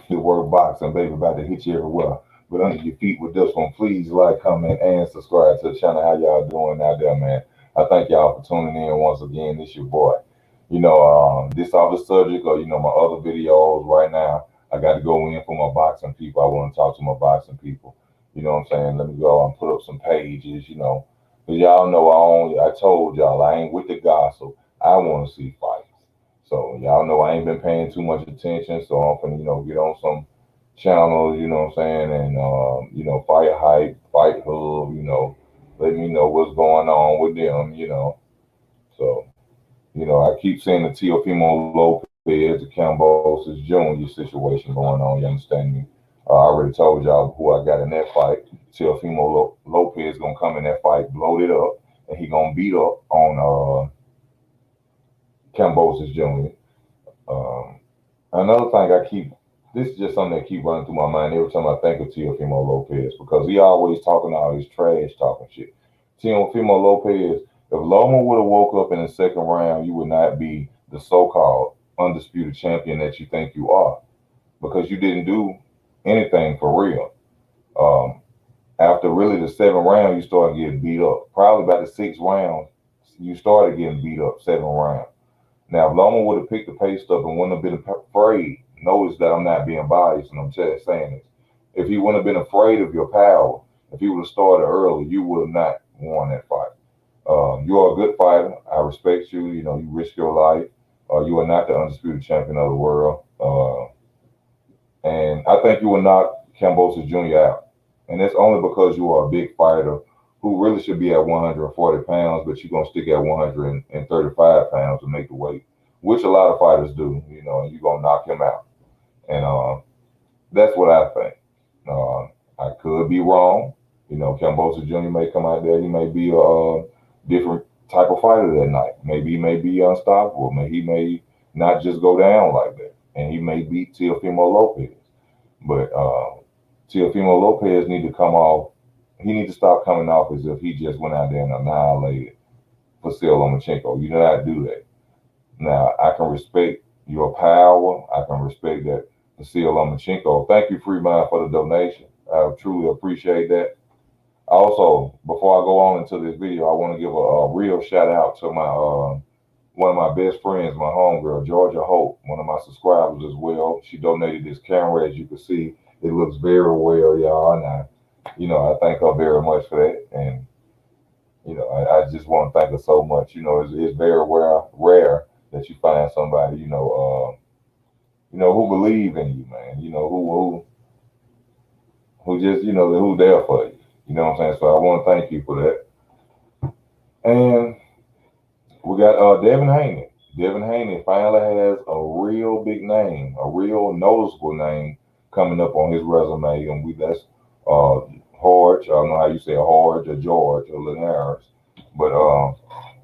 Good work boxing, baby. About to hit you everywhere. But under your feet with this one, please like, comment, and subscribe to the channel. How y'all doing out there, man? I thank y'all for tuning in once again. This your boy. This off the subject of my other videos right now. I got to go in for my boxing people. I want to talk to my boxing people. You know what I'm saying? Let me go and put up some pages. Cause y'all know I told y'all I ain't with the gossip. I want to see fights. So y'all know I ain't been paying too much attention, so I'm finna, get on some channels, you know what I'm saying, and Fight Hype, Fight Hub, let me know what's going on with them. So, I keep seeing the Teofimo Lopez, the Cambosis Jr. situation going on, you understand me? I already told y'all who I got in that fight. Lopez gonna come in that fight, bloat it up, and he gonna beat up on Cambosis Jr. Um, Another thing this is just something that keep running through my mind every time I think of Teofimo Lopez because he always talking all this trash talking shit. Teofimo Lopez, if Loma would have woke up in the second round, you would not be the so-called undisputed champion that you think you are because you didn't do anything for real. Um, After really the seventh round, you started getting beat up. Probably by the sixth round, you started getting beat up, seventh round. Now, if Loma would have picked the pace up and wouldn't have been afraid, notice that I'm not being biased and I'm just saying this. If he wouldn't have been afraid of your power, if he would have started early, you would have not won that fight. You are a good fighter. I respect you. You risk your life. You are not the undisputed champion of the world. And I think you will knock Cambosis Jr. out. And that's only because you are a big fighter who really should be at 140 pounds, but you're going to stick at 135 pounds to make the weight, which a lot of fighters do, and you're going to knock him out. And that's what I think. I could be wrong. Cambosa Jr. may come out there. He may be a different type of fighter that night. Maybe he may be unstoppable. Maybe he may not just go down like that. And he may beat Teofimo Lopez. But Teofimo Lopez need to come off. He need to stop coming off as if he just went out there and annihilated Vasil Lomachenko. You do not do that. Now, I can respect your power. I can respect that Vasil Lomachenko. Thank you, Freeman, for the donation. I truly appreciate that. Also, before I go on into this video, I want to give a real shout out to my one of my best friends, my homegirl, Georgia Hope, one of my subscribers as well. She donated this camera, as you can see. It looks very well, y'all, and I thank her very much for that. And I just want to thank her so much. It's very rare that you find somebody, who believe in you, man. Who just, who there for you. You know what I'm saying? So I want to thank you for that. And we got Devin Haney. Devin Haney finally has a real big name, a real noticeable name coming up on his resume, and that's Horge. I don't know how you say Horge or George or Linares, but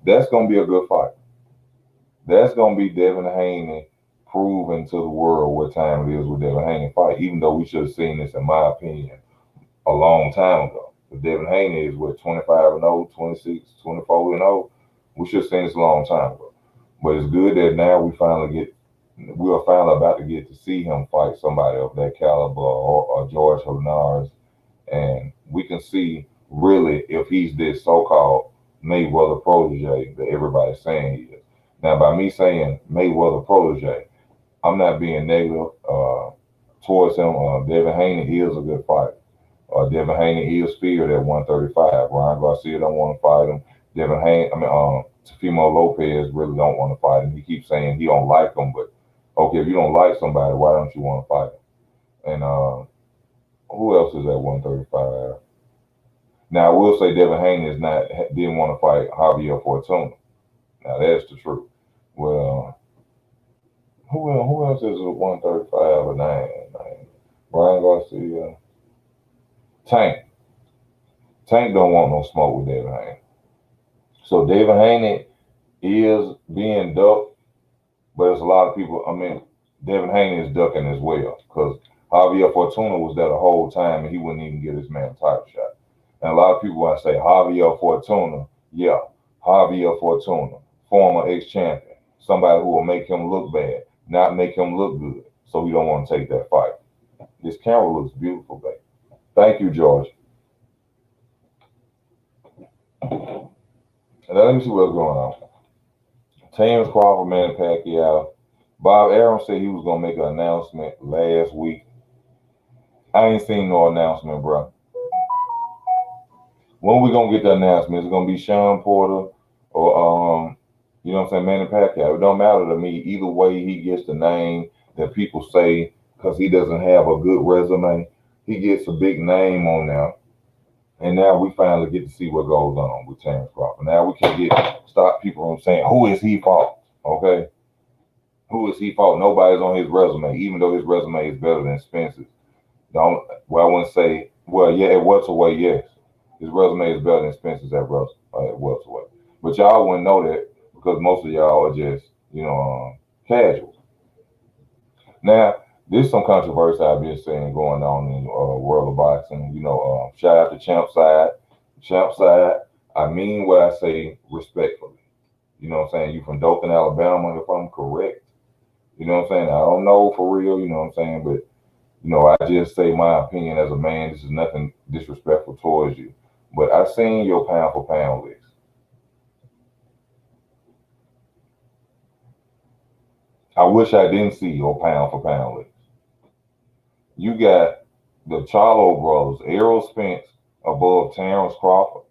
that's gonna be a good fight. That's gonna be Devin Haney proving to the world what time it is with Devin Haney fight. Even though we should have seen this, in my opinion, a long time ago. But Devin Haney is what 25 and 0, 26, 24 and 0. We should have seen this a long time ago. But it's good that now we are finally about to get to see him fight somebody of that caliber or George Linares, and we can see really if he's this so-called Mayweather protege that everybody's saying he is. Now, by me saying Mayweather protege, I'm not being negative towards him. Devin Haney is a good fighter. Devin Haney is feared at 135. Ryan Garcia don't want to fight him. Tefimo Lopez really don't want to fight him. He keeps saying he don't like him, but okay, if you don't like somebody, why don't you want to fight him? And who else is at 135? Now I will say Devin Haney didn't want to fight Javier Fortuna. Now that's the truth. Well, who else is at 135 or nine? Brian Garcia, Tank. Tank don't want no smoke with Devin Haney. So Devin Haney is being ducked, but there's a lot of people. I mean, Devin Haney is ducking as well because Javier Fortuna was there the whole time and he wouldn't even get his man a title shot. And a lot of people want to say Javier Fortuna, yeah, Javier Fortuna, former ex-champion, somebody who will make him look bad, not make him look good. So he don't want to take that fight. This camera looks beautiful, babe. Thank you, George. Now let me see what's going on. Terrence Crawford, Manny Pacquiao. Bob Arum said he was gonna make an announcement last week. I ain't seen no announcement, bro. When we gonna get the announcement? Is it gonna be Sean Porter or you know what I'm saying, Manny Pacquiao? It don't matter to me. Either way, he gets the name that people say because he doesn't have a good resume. He gets a big name on now. And now we finally get to see what goes on with Terrence Crawford. Now we can stop people from saying, who is he fought? Okay? Who is he fought? Nobody's on his resume, even though his resume is better than Spence's. Don't well, I wouldn't say, well, yeah, at welterweight, yes. His resume is better than Spence's at welterweight. But y'all wouldn't know that because most of y'all are just, casual. Now, there's some controversy I've been seeing going on in the world of boxing. Shout out to Champ Side. Champ Side, I mean what I say respectfully. You know what I'm saying? You from Dothan, Alabama, if I'm correct. You know what I'm saying? I don't know for real, you know what I'm saying? But, I just say my opinion as a man. This is nothing disrespectful towards you. But I seen your pound for pound list. I wish I didn't see your pound for pound list. You got the Charlo brothers, Errol Spence above Terrence Crawford.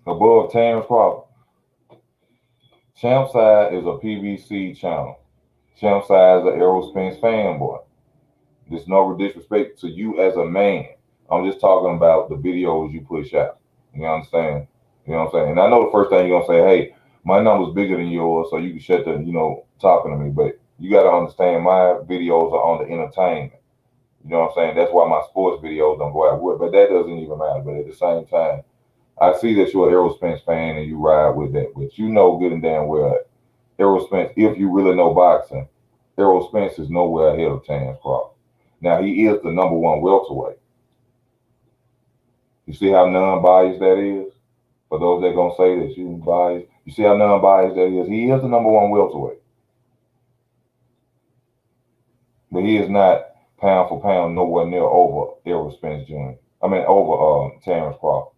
Above Terrence Crawford. Champside is a PBC channel. Champside is an Errol Spence fanboy. There's no disrespect to you as a man. I'm just talking about the videos you push out. You understand? You know what I'm saying? And I know the first thing you're gonna say, hey, my number's bigger than yours, so you can shut the, talking to me. But you gotta understand my videos are on the entertainment. You know what I'm saying? That's why my sports videos don't go out with. But that doesn't even matter. But at the same time, I see that you're an Errol Spence fan and you ride with that. But you know good and damn well, Errol Spence, if you really know boxing, Errol Spence is nowhere ahead of Terrence Crawford. Now, he is the number one welterweight. You see how non-biased that is? For those that going to say that you biased, you see how non-biased that is? He is the number one welterweight. But he is not pound for pound nowhere near over Errol Spence Jr. I mean, over Terrence Crawford.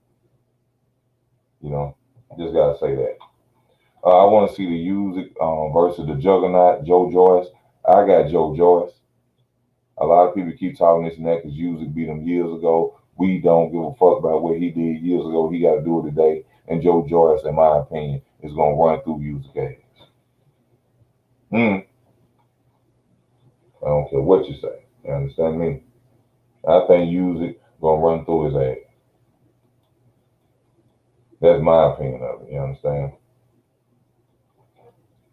Just got to say that. I want to see the Usyk versus the Juggernaut, Joe Joyce. I got Joe Joyce. A lot of people keep talking this and that because Usyk beat him years ago. We don't give a fuck about what he did years ago. He got to do it today. And Joe Joyce, in my opinion, is going to run through Usyk ass. I don't care what you say. You understand me? I think Usyk going to run through his ass. That's my opinion of it. You understand?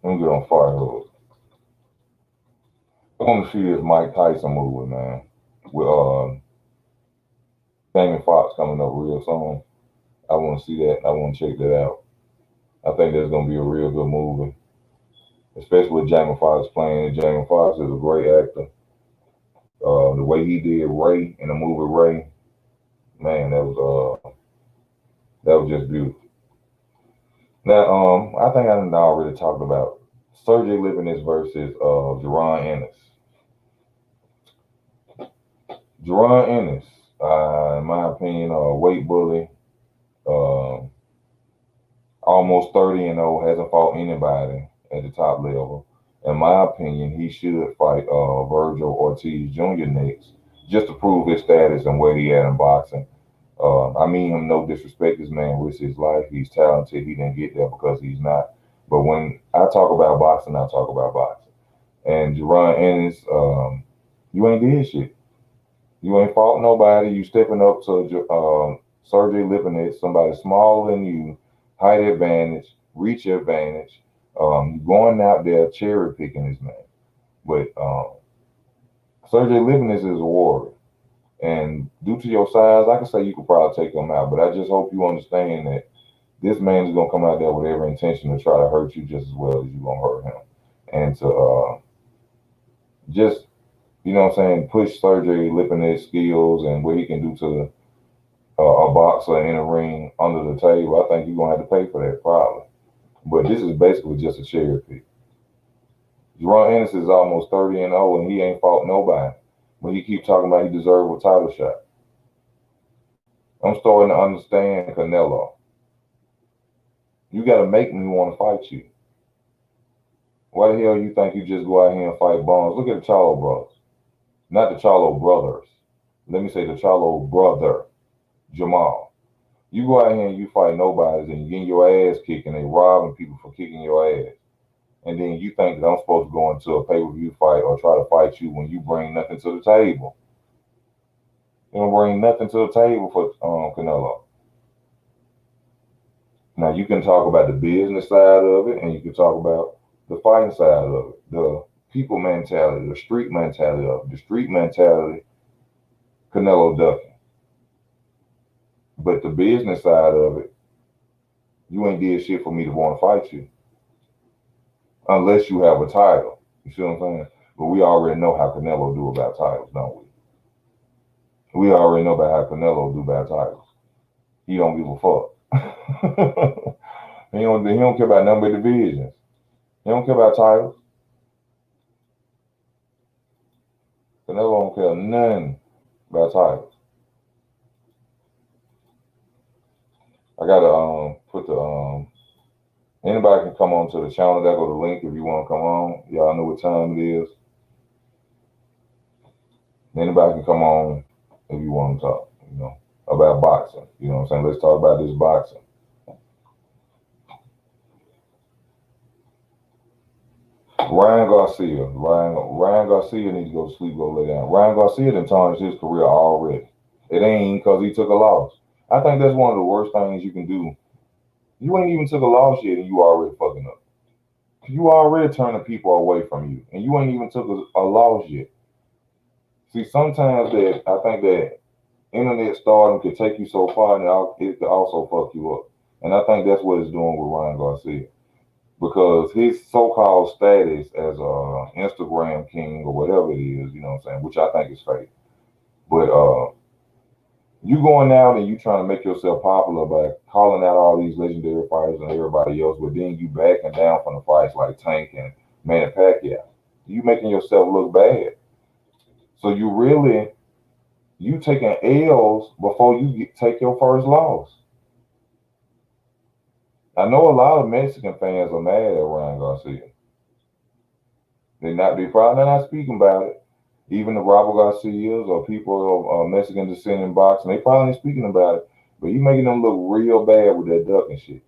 I'm get on fire hood. I want to see this Mike Tyson movie, man. With Jamie Foxx coming up real soon. I want to see that. I want to check that out. I think that's going to be a real good movie, especially with Jamie Foxx playing. Jamie Foxx is a great actor. The way he did Ray in the movie Ray, man, that was just beautiful. Now, I think I already talked about Sergey Lipinets versus Jaron Ennis. Jaron Ennis, in my opinion, weight bully, almost 30-0, hasn't fought anybody at the top level. In my opinion, he should fight Virgil Ortiz Jr. next, just to prove his status and where he at in boxing. I mean him no disrespect. This man risks his life. He's talented. He didn't get there because he's not. But when I talk about boxing, I talk about boxing. And Jaron Ennis, you ain't did shit. You ain't fought nobody. You stepping up to Sergey Lipinets, somebody smaller than you, height advantage, reach advantage. Going out there cherry picking this man. But Sergey Lipinets is a warrior. And due to your size, I can say you could probably take him out. But I just hope you understand that this man is going to come out there with every intention to try to hurt you just as well as you're going to hurt him. And to just, what I'm saying, push Sergey Lipinets' skills and what he can do to a boxer in a ring under the table. I think you're going to have to pay for that probably. But this is basically just a cherry pick. Jerron Anderson is almost 30-0, and he ain't fought nobody. But he keep talking about he deserved a title shot. I'm starting to understand Canelo. You got to make me want to fight you. Why the hell you think you just go out here and fight Bones? Look at the Charlo brothers. Not the Charlo brothers. Let me say the Charlo brother, Jamal. You go out here and you fight nobodies and you getting your ass kicked and they robbing people for kicking your ass. And then you think that I'm supposed to go into a pay-per-view fight or try to fight you when you bring nothing to the table. You don't bring nothing to the table for Canelo. Now you can talk about the business side of it and you can talk about the fighting side of it, the people mentality, the street mentality of it. The street mentality, Canelo ducking. But the business side of it, you ain't did shit for me to want to fight you. Unless you have a title. You see what I'm saying? But we already know how Canelo do about titles, don't we? We already know about how Canelo do about titles. He don't give a fuck. he don't care about nothing but divisions. He don't care about titles. Canelo don't care nothing about titles. I gotta put the anybody can come on to the channel. There go the link if you want to come on. Y'all know what time it is. Anybody can come on if you want to talk, about boxing. You know what I'm saying? Let's talk about this boxing. Ryan Garcia needs to go to sleep, go lay down. Ryan Garcia done tarnished his career already. It ain't because he took a loss. I think that's one of the worst things you can do. You ain't even took a loss yet and you already fucking up. You already turning people away from you and you ain't even took a loss yet. See, sometimes that I think that internet stardom could take you so far and it could also fuck you up. And I think that's what it's doing with Ryan Garcia. Because his so-called status as a Instagram king or whatever it is, you know what I'm saying, which I think is fake. But you going out and you trying to make yourself popular by calling out all these legendary fighters and everybody else, but then you backing down from the fights like Tank and Manny Pacquiao. You making yourself look bad. So you taking L's before you take your first loss. I know a lot of Mexican fans are mad at Ryan Garcia. They probably not speaking about it. Even the Robert Garcias or people of Mexican descent in boxing, they probably ain't speaking about it. But you making them look real bad with that ducking shit.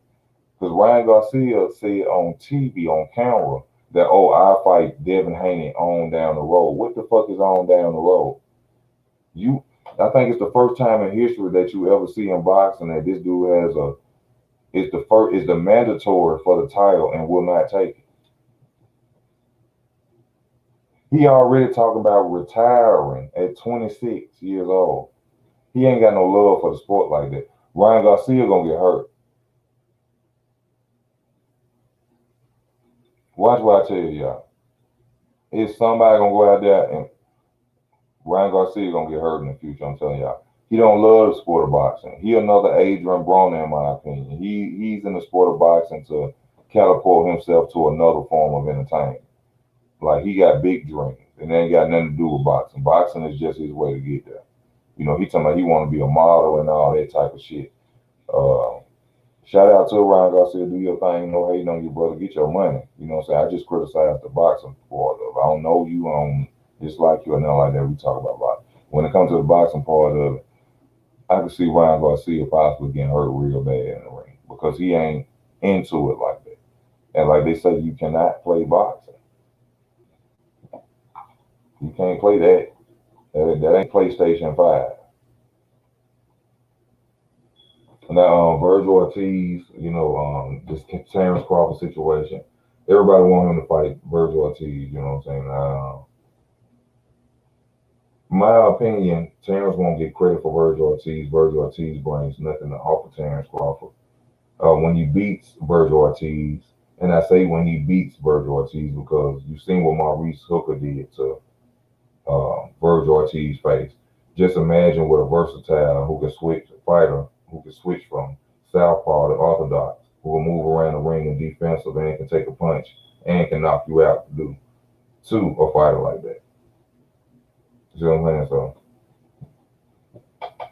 Because Ryan Garcia said on TV, on camera, that, I fight Devin Haney on down the road. What the fuck is on down the road? I think it's the first time in history that you ever see in boxing that this dude is the mandatory for the title and will not take it. He already talking about retiring at 26 years old. He ain't got no love for the sport like that. Ryan Garcia gonna get hurt. Watch what I tell y'all. If somebody gonna go out there and Ryan Garcia gonna get hurt in the future, I'm telling y'all. He don't love the sport of boxing. He another Adrian Broner, in my opinion. He's in the sport of boxing to catapult himself to another form of entertainment. Like he got big dreams, and it ain't got nothing to do with boxing. Boxing is just his way to get there. He talking about he want to be a model and all that type of shit. Shout out to Ryan Garcia, do your thing, no hating on you, brother, get your money. You know what I'm saying? I just criticize the boxing part of it. I don't know you, I don't dislike you or nothing like that. We talk about boxing. When it comes to the boxing part of it, I can see Ryan Garcia possibly getting hurt real bad in the ring because he ain't into it like that. And like they say, you cannot play boxing. You can't play that. That ain't PlayStation 5. Now, Virgil Ortiz, this Terrence Crawford situation, everybody want him to fight Virgil Ortiz, you know what I'm saying? My opinion, Terrence won't get credit for Virgil Ortiz. Virgil Ortiz brings nothing to offer Terrence Crawford. When he beats Virgil Ortiz, and I say when he beats Virgil Ortiz because you've seen what Maurice Hooker did to Virgil Ortiz's face. Just imagine what a versatile fighter who can switch from southpaw to orthodox, who will move around the ring and defensive and can take a punch and can knock you out to do. to a fighter like that. You know what I'm saying? So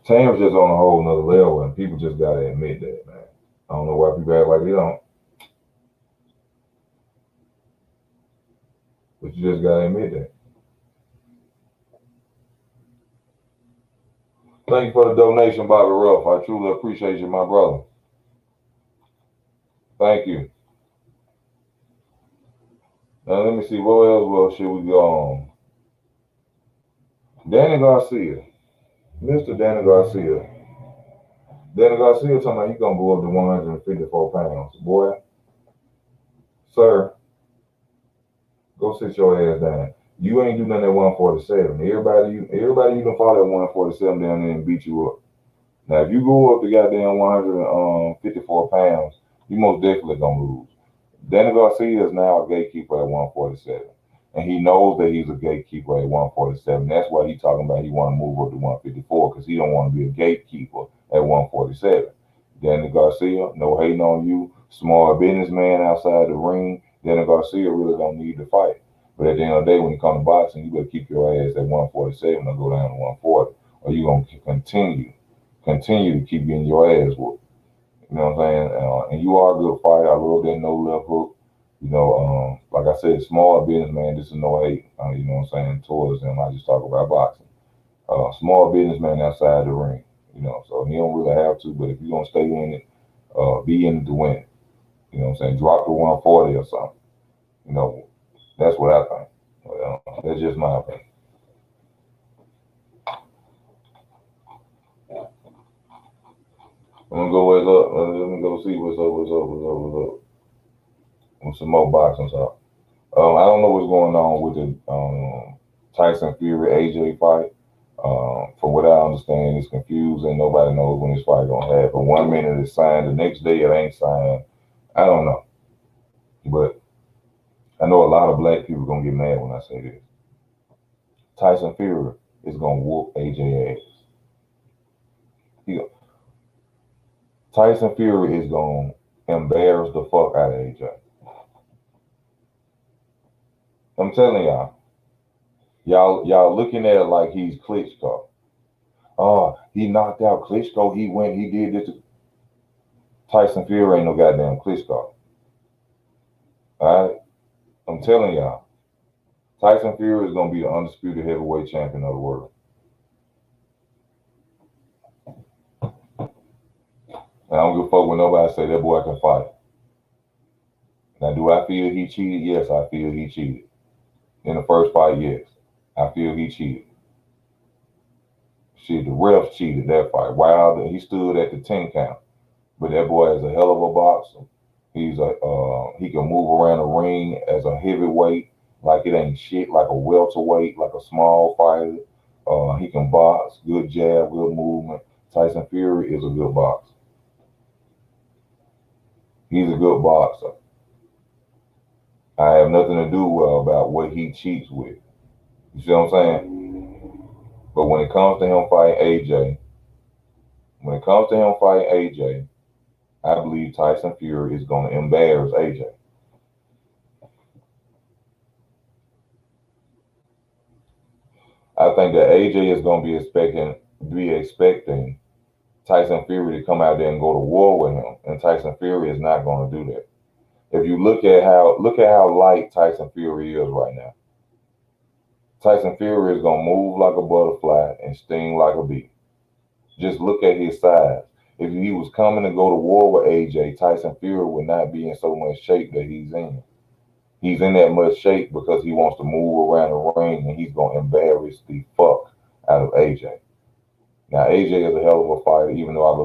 Tank's just on a whole nother level, and people just gotta admit that, man. I don't know why people act like they don't, but you just gotta admit that. Thank you for the donation, Bobby Ruff. I truly appreciate you, my brother. Thank you. Now let me see what else. Well, should we go on? Danny Garcia, Mr. Danny Garcia. Danny Garcia talking about you gonna go up to 154 pounds, boy. Sir, go sit your ass down. You ain't do nothing at 147. Everybody you can follow at 147 down there and beat you up. Now, if you go up to goddamn 154 pounds, you most definitely gonna lose. Danny Garcia is now a gatekeeper at 147. And he knows that he's a gatekeeper at 147. That's why he's talking about he want to move up to 154 because he don't want to be a gatekeeper at 147. Danny Garcia, no hating on you, small businessman outside the ring. Danny Garcia really don't need to fight. But at the end of the day, when you come to boxing, you better keep your ass at 147 or go down to 140, or you're gonna continue to keep getting your ass whooped. You know what I'm saying? And you are a good fighter. I love that no left hook. You know, like I said, small business man. This is no hate. You know what I'm saying towards him. I just talk about boxing. Small businessman outside the ring. You know, so he don't really have to. But if you're gonna stay in it, be in it to win. You know what I'm saying? Drop to 140 or something. You know, that's what I think. That's just my opinion. I'm gonna go with up. Let me go see what's up with some more boxing talk. I don't know what's going on with the Tyson Fury AJ fight. From what I understand, it's confusing. Nobody knows when this fight gonna happen. 1 minute it's signed, the next day it ain't signed. I don't know, but I know a lot of black people gonna get mad when I say this. Tyson Fury is gonna whoop AJ ass. He, Tyson Fury is gonna embarrass the fuck out of AJ. I'm telling y'all looking at it like he's Klitschko. Oh, he knocked out Klitschko. He went. He did this. Tyson Fury ain't no goddamn Klitschko. All right, I'm telling y'all, Tyson Fury is gonna be the undisputed heavyweight champion of the world. And I don't give a fuck when nobody say that boy can fight. Now, do I feel he cheated? Yes, I feel he cheated. In the first fight, yes, I feel he cheated. Shit, the refs cheated that fight. Wilder, he stood at the 10 count, but that boy is a hell of a boxer. He can move around the ring as a heavyweight like it ain't shit, like a welterweight, like a small fighter. He can box, good jab, good movement. Tyson Fury is a good boxer. He's a good boxer. I have nothing to do about what he cheats with. You see what I'm saying? But when it comes to him fighting AJ, I believe Tyson Fury is going to embarrass AJ. I think that AJ is going to be expecting Tyson Fury to come out there and go to war with him, and Tyson Fury is not going to do that. If you look at how light Tyson Fury is right now, Tyson Fury is going to move like a butterfly and sting like a bee. Just look at his size. If he was coming to go to war with AJ, Tyson Fury would not be in so much shape that he's in. He's in that much shape because he wants to move around the ring and he's going to embarrass the fuck out of AJ. Now, AJ is a hell of a fighter, even though I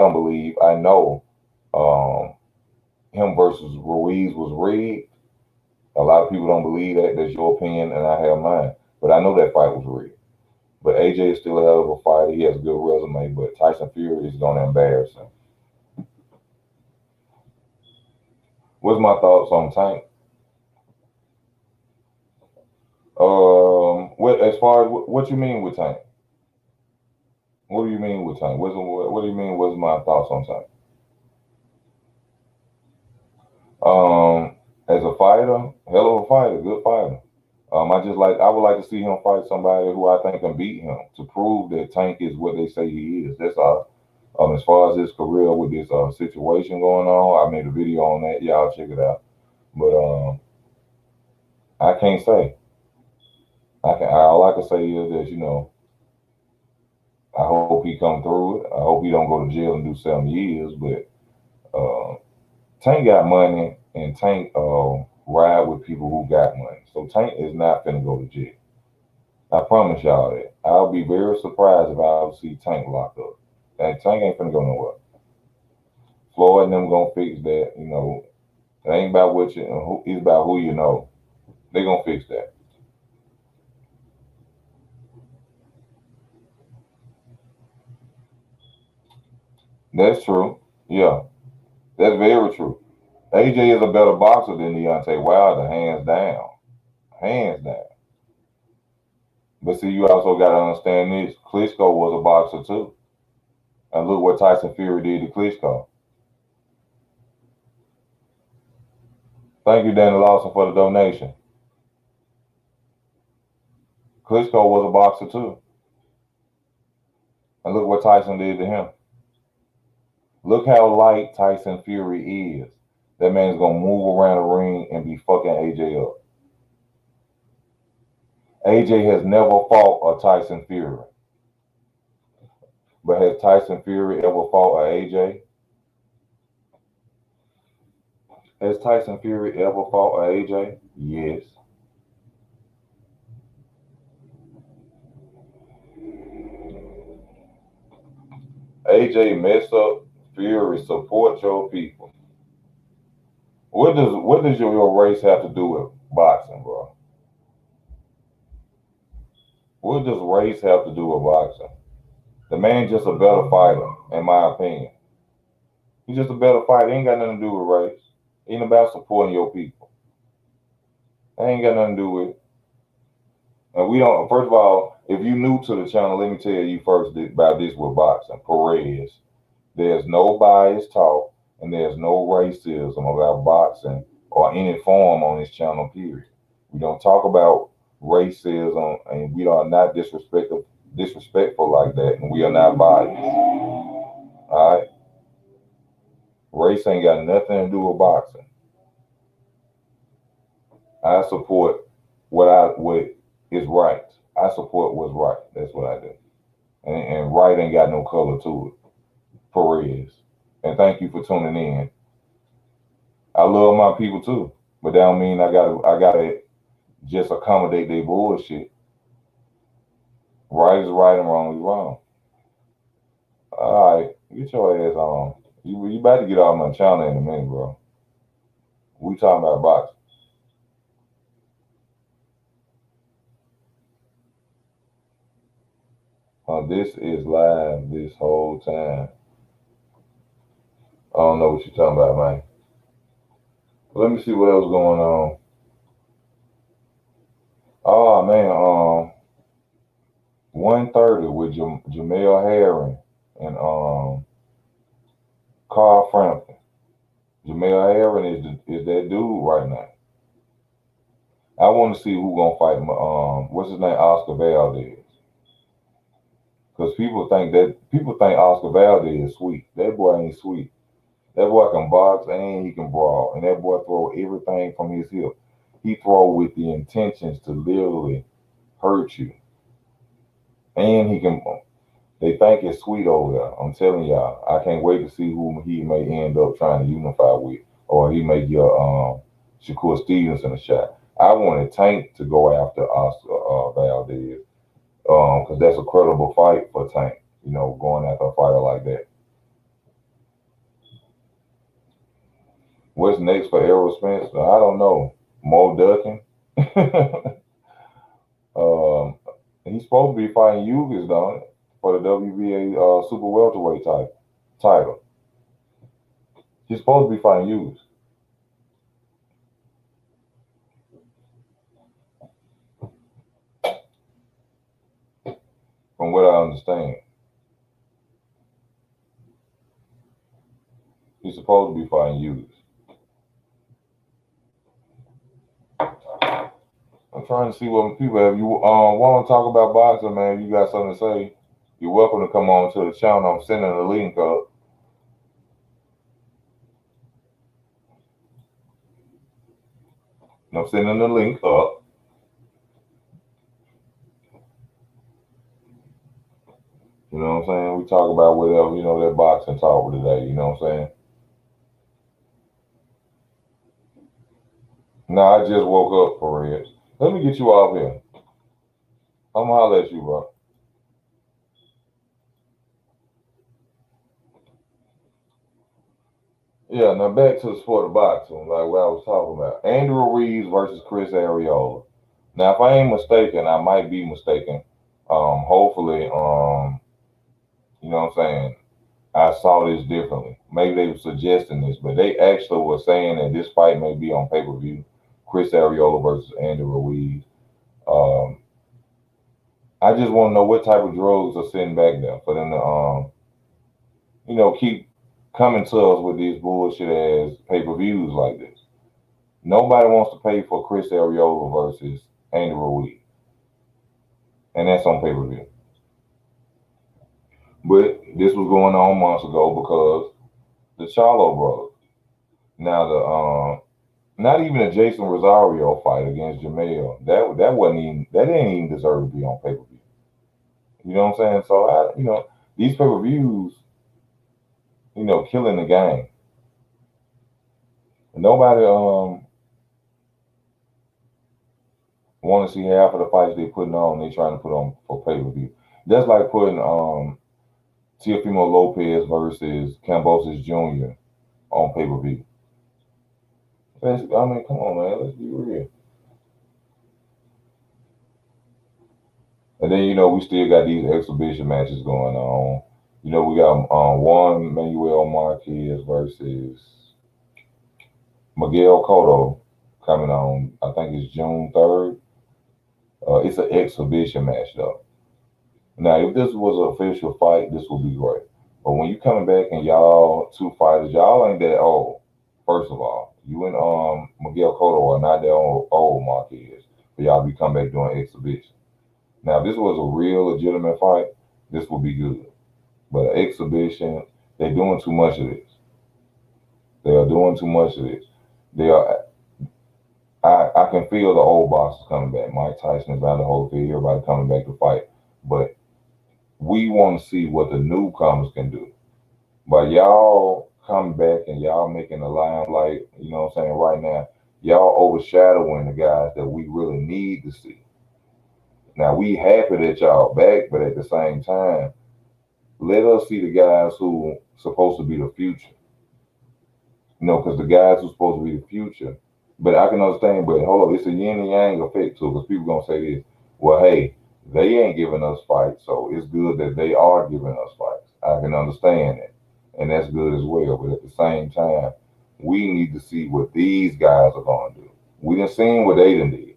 don't believe, I know um, him versus Ruiz was rigged. A lot of people don't believe that. That's your opinion, and I have mine. But I know that fight was rigged. But AJ is still a hell of a fighter. He has a good resume, but Tyson Fury is going to embarrass him. What's my thoughts on Tank? What as far as what you mean with Tank? What do you mean with Tank? What do you mean? What's my thoughts on Tank? As a fighter, hell of a fighter, good fighter. I would like to see him fight somebody who I think can beat him to prove that Tank is what they say he is. That's all. As far as his career with this situation going on, I made a video on that. Y'all check it out. But I can't say. All I can say is that I hope he come through it. I hope he don't go to jail and do 7 years. But Tank got money, and Tank ride with people who got money. So Tank is not finna go to jail. I promise y'all that. I'll be very surprised if I see Tank locked up. And Tank ain't finna go nowhere. Floyd and them gonna fix that. It ain't about what you. It's about who you know. They gonna fix that. That's true. Yeah, that's very true. AJ is a better boxer than Deontay Wilder, hands down, hands down. But see, you also got to understand this. Klitschko was a boxer too, and look what Tyson Fury did to Klitschko. Thank you, Danny Lawson, for the donation. Klitschko was a boxer too, and look what Tyson did to him. Look how light Tyson Fury is. That man's gonna move around the ring and be fucking AJ up. AJ has never fought a Tyson Fury. But has Tyson Fury ever fought a AJ? Has Tyson Fury ever fought a AJ? Yes. AJ mess up, Fury support your people. What does your race have to do with boxing, bro? What does race have to do with boxing? The man just a better fighter, in my opinion. He's just a better fighter. It ain't got nothing to do with race. It ain't about supporting your people. That ain't got nothing to do with it. And we don't. First of all, if you new to the channel, let me tell you first about this with boxing. Perez, there's no bias talk and there's no racism about boxing or any form on this channel. Period. We don't talk about racism, and we are not disrespectful like that, and we are not biased. All right, race ain't got nothing to do with boxing. I support what is right. I support what's right. That's what I do. And right ain't got no color to it. Perez. And thank you for tuning in. I love my people too, but that don't mean I gotta just accommodate their bullshit. Right is right and wrong is wrong. All right, get your ass on. You about to get off my channel in a minute, bro. We talking about boxing. This is live this whole time. I don't know what you're talking about, man. Let me see what else going on. Oh man, 130 with Jamel Herring and Carl Frampton. Jamel Herring is that dude right now. I want to see who gonna fight him. What's his name? Oscar Valdez. Because people think Oscar Valdez is sweet. That boy ain't sweet. That boy can box and he can brawl, and that boy throw everything from his hip. He throw with the intentions to literally hurt you, and he can. They think it's sweet over there. I'm telling y'all, I can't wait to see who he may end up trying to unify with, or he may give Shakur Stevenson a shot. I wanted Tank to go after Oscar Valdez, because that's a credible fight for Tank. Going after a fighter like that. What's next for Errol Spence? I don't know. Mo Ducking. um, he's supposed to be fighting Yugas, don't it, for the WBA super welterweight title. He's supposed to be fighting Yugas, from what I understand. He's supposed to be fighting Yugas. I'm trying to see what people have. You want to talk about boxing, man? You got something to say? You're welcome to come on to the channel. I'm sending the link up. I'm sending the link up. You know what I'm saying? We talk about whatever, that boxing talk today. You know what I'm saying? Nah, I just woke up for real. Let me get you off here. I'm gonna holler at you, bro. Yeah, now back to the sport of boxing, like what I was talking about. Andrew Reeves versus Chris Arreola. Now, if I ain't mistaken, I might be mistaken. Hopefully, you know what I'm saying, I saw this differently. Maybe they were suggesting this, but they actually were saying that this fight may be on pay per view. Chris Arreola versus Andrew Ruiz. Um, I just want to know what type of drugs are sitting back there for them to, keep coming to us with these bullshit ass pay per views like this. Nobody wants to pay for Chris Arreola versus Andrew Ruiz, and that's on pay per view. But this was going on months ago because the Charlo brothers. Now the not even a Jason Rosario fight against Jamel. That wasn't even that didn't even deserve to be on pay per view. You know what I'm saying? So these pay per views, killing the game. Nobody want to see half of the fights they putting on. They trying to put on for pay per view. That's like putting Teofimo Lopez versus Cambosis Jr. on pay per view. I mean, come on, man. Let's be real. And then we still got these exhibition matches going on. We got Juan Manuel Marquez versus Miguel Cotto coming on. I think it's June 3rd. It's an exhibition match though. Now, if this was an official fight, this would be great. But when you coming back and y'all two fighters, y'all ain't that old. First of all, you and Miguel Cotto are not that old Marquez. For y'all be coming back doing exhibition. Now, if this was a real legitimate fight, this would be good. But an exhibition, they're doing too much of this. They are doing too much of this. They are. I can feel the old boxers coming back. Mike Tyson, Evander Holyfield, everybody coming back to fight. But we want to see what the newcomers can do. But y'all coming back and y'all making the limelight, you know what I'm saying, right now, y'all overshadowing the guys that we really need to see. Now we happy that y'all back, but at the same time, let us see the guys who supposed to be the future. Because the guys who supposed to be the future. But I can understand, but hold on, it's a yin and yang effect too, because people gonna say this. Well, hey, they ain't giving us fights, so it's good that they are giving us fights. I can understand that, and that's good as well. But at the same time, we need to see what these guys are gonna do. We done seen what they done did.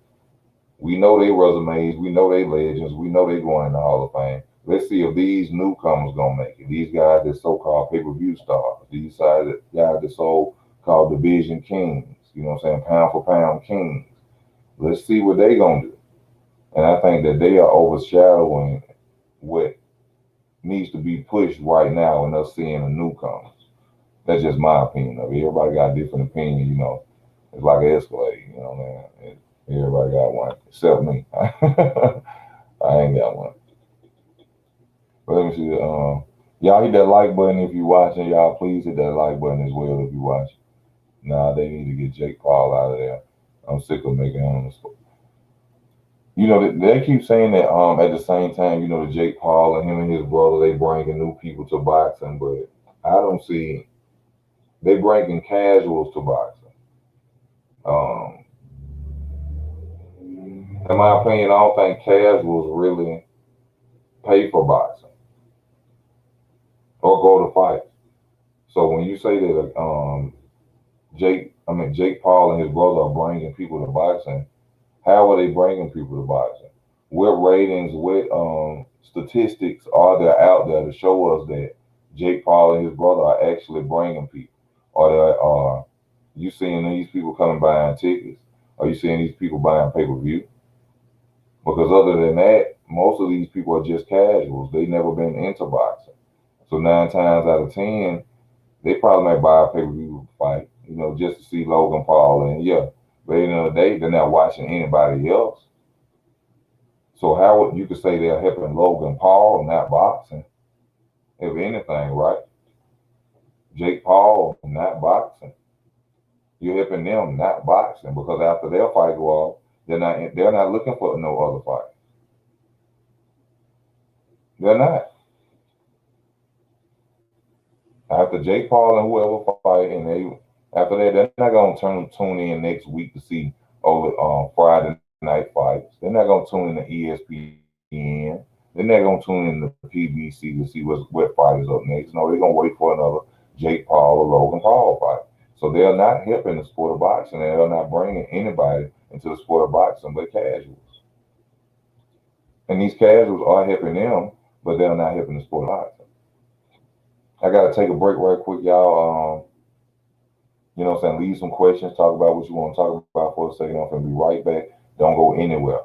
We know they resumes, we know they legends, we know they going in the Hall of Fame. Let's see if these newcomers gonna make it. These guys that so-called pay-per-view stars, these guys that so-called division kings, you know what I'm saying, pound for pound kings. Let's see what they gonna do. And I think that they are overshadowing what needs to be pushed right now and us seeing the newcomers. That's just my opinion of it. Everybody got a different opinion. It's like an Escalade, man. Everybody got one, except me. I ain't got one. But let me see. Y'all hit that like button if you watching. Y'all please hit that like button as well if you watching. Nah, they need to get Jake Paul out of there. I'm sick of making him. They keep saying that. At the same time, the Jake Paul and him and his brother, they bringing new people to boxing, but I don't see they bringing casuals to boxing. Um, in my opinion, I don't think casuals really pay for boxing or go to fights. So when you say that Jake Paul and his brother are bringing people to boxing, how are they bringing people to boxing? What ratings, what statistics are there out there to show us that Jake Paul and his brother are actually bringing people? Are you seeing these people coming buying tickets? Are you seeing these people buying pay per view? Because other than that, most of these people are just casuals. They never been into boxing. So 9 times out of 10, they probably might buy a pay-per-view fight, just to see Logan Paul. And yeah, but at the end of the day, they're not watching anybody else. So how would you could say they're helping Logan Paul, not boxing? If anything, right? Jake Paul, not boxing. You're helping them, not boxing, because after their fight go off, they're not looking for no other fight. They're not. After Jake Paul and whoever fight, and after that, they're not gonna tune in next week to see Friday night fights. They're not gonna tune in to ESPN. They're not gonna tune in to PBC to see what fight is up next. No, they're gonna wait for another Jake Paul or Logan Paul fight. So they're not helping the sport of boxing. And they're not bringing anybody into the sport of boxing but casuals. And these casuals are helping them, but they're not helping the sport of boxing. I gotta take a break right quick, y'all. What I'm saying? Leave some questions, talk about what you want to talk about for a second. I'm gonna be right back. Don't go anywhere.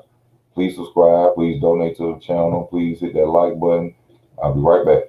Please subscribe. Please donate to the channel. Please hit that like button. I'll be right back.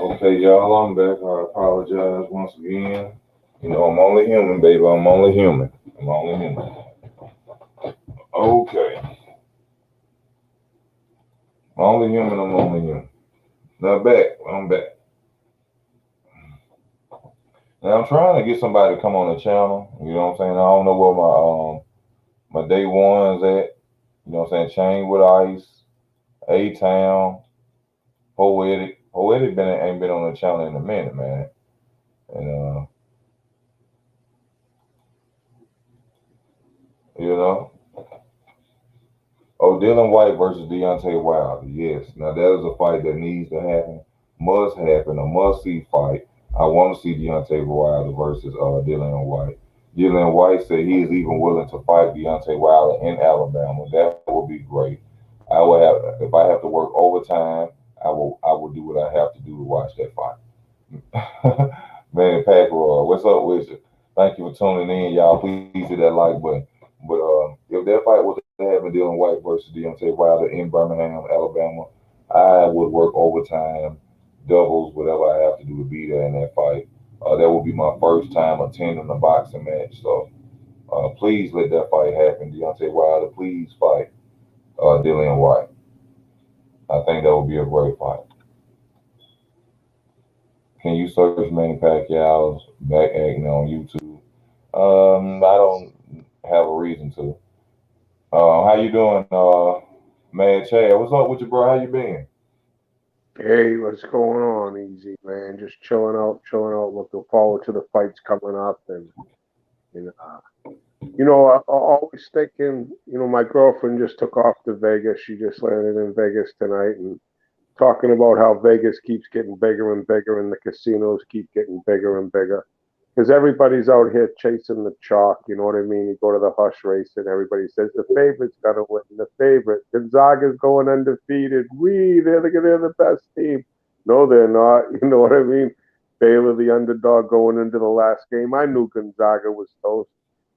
Okay, y'all, I'm back. I apologize once again. I'm only human, baby. I'm only human. I'm only human. Okay. I'm only human. I'm only human. Now back. I'm back. Now I'm trying to get somebody to come on the channel. You know what I'm saying? I don't know where my day ones at. You know what I'm saying? Chain with Ice, A Town, Poetic. Poetic ain't been on the channel in a minute, man. And you know, oh, Dylan White versus Deontay Wilder. Yes. Now that is a fight that needs to happen, a must see fight. I want to see Deontay Wilder versus Dylan White. Dylan White said he is even willing to fight Deontay Wilder in Alabama. That would be great. I will have if I have to work overtime. I will do what I have to do to watch that fight. Man, Pack Roy, what's up with you? Thank you for tuning in, y'all. Please hit that like button. But if that fight was to happen, Dylan White versus Deontay Wilder in Birmingham, Alabama, I would work overtime, doubles, whatever I have to do to be there in that fight. That would be my first time attending a boxing match. So please let that fight happen. Deontay Wilder, please fight Dylan White. I think that would be a great fight. Can you search Manny Pacquiao's back acting on YouTube? I don't have a reason to. How you doing, man? Chad, what's up with you, bro? How you been? Hey, what's going on, Easy man? Just chilling out, looking forward to the fights coming up, and I always thinking, my girlfriend just took off to Vegas. She just landed in Vegas tonight, and talking about how Vegas keeps getting bigger and bigger, and the casinos keep getting bigger and bigger. Because everybody's out here chasing the chalk, you know what I mean? You go to the hush race, and everybody says the favorite's gonna win. The favorite, Gonzaga's going undefeated. They're the best team. No, they're not. You know what I mean? Baylor, the underdog, going into the last game. I knew Gonzaga was toast.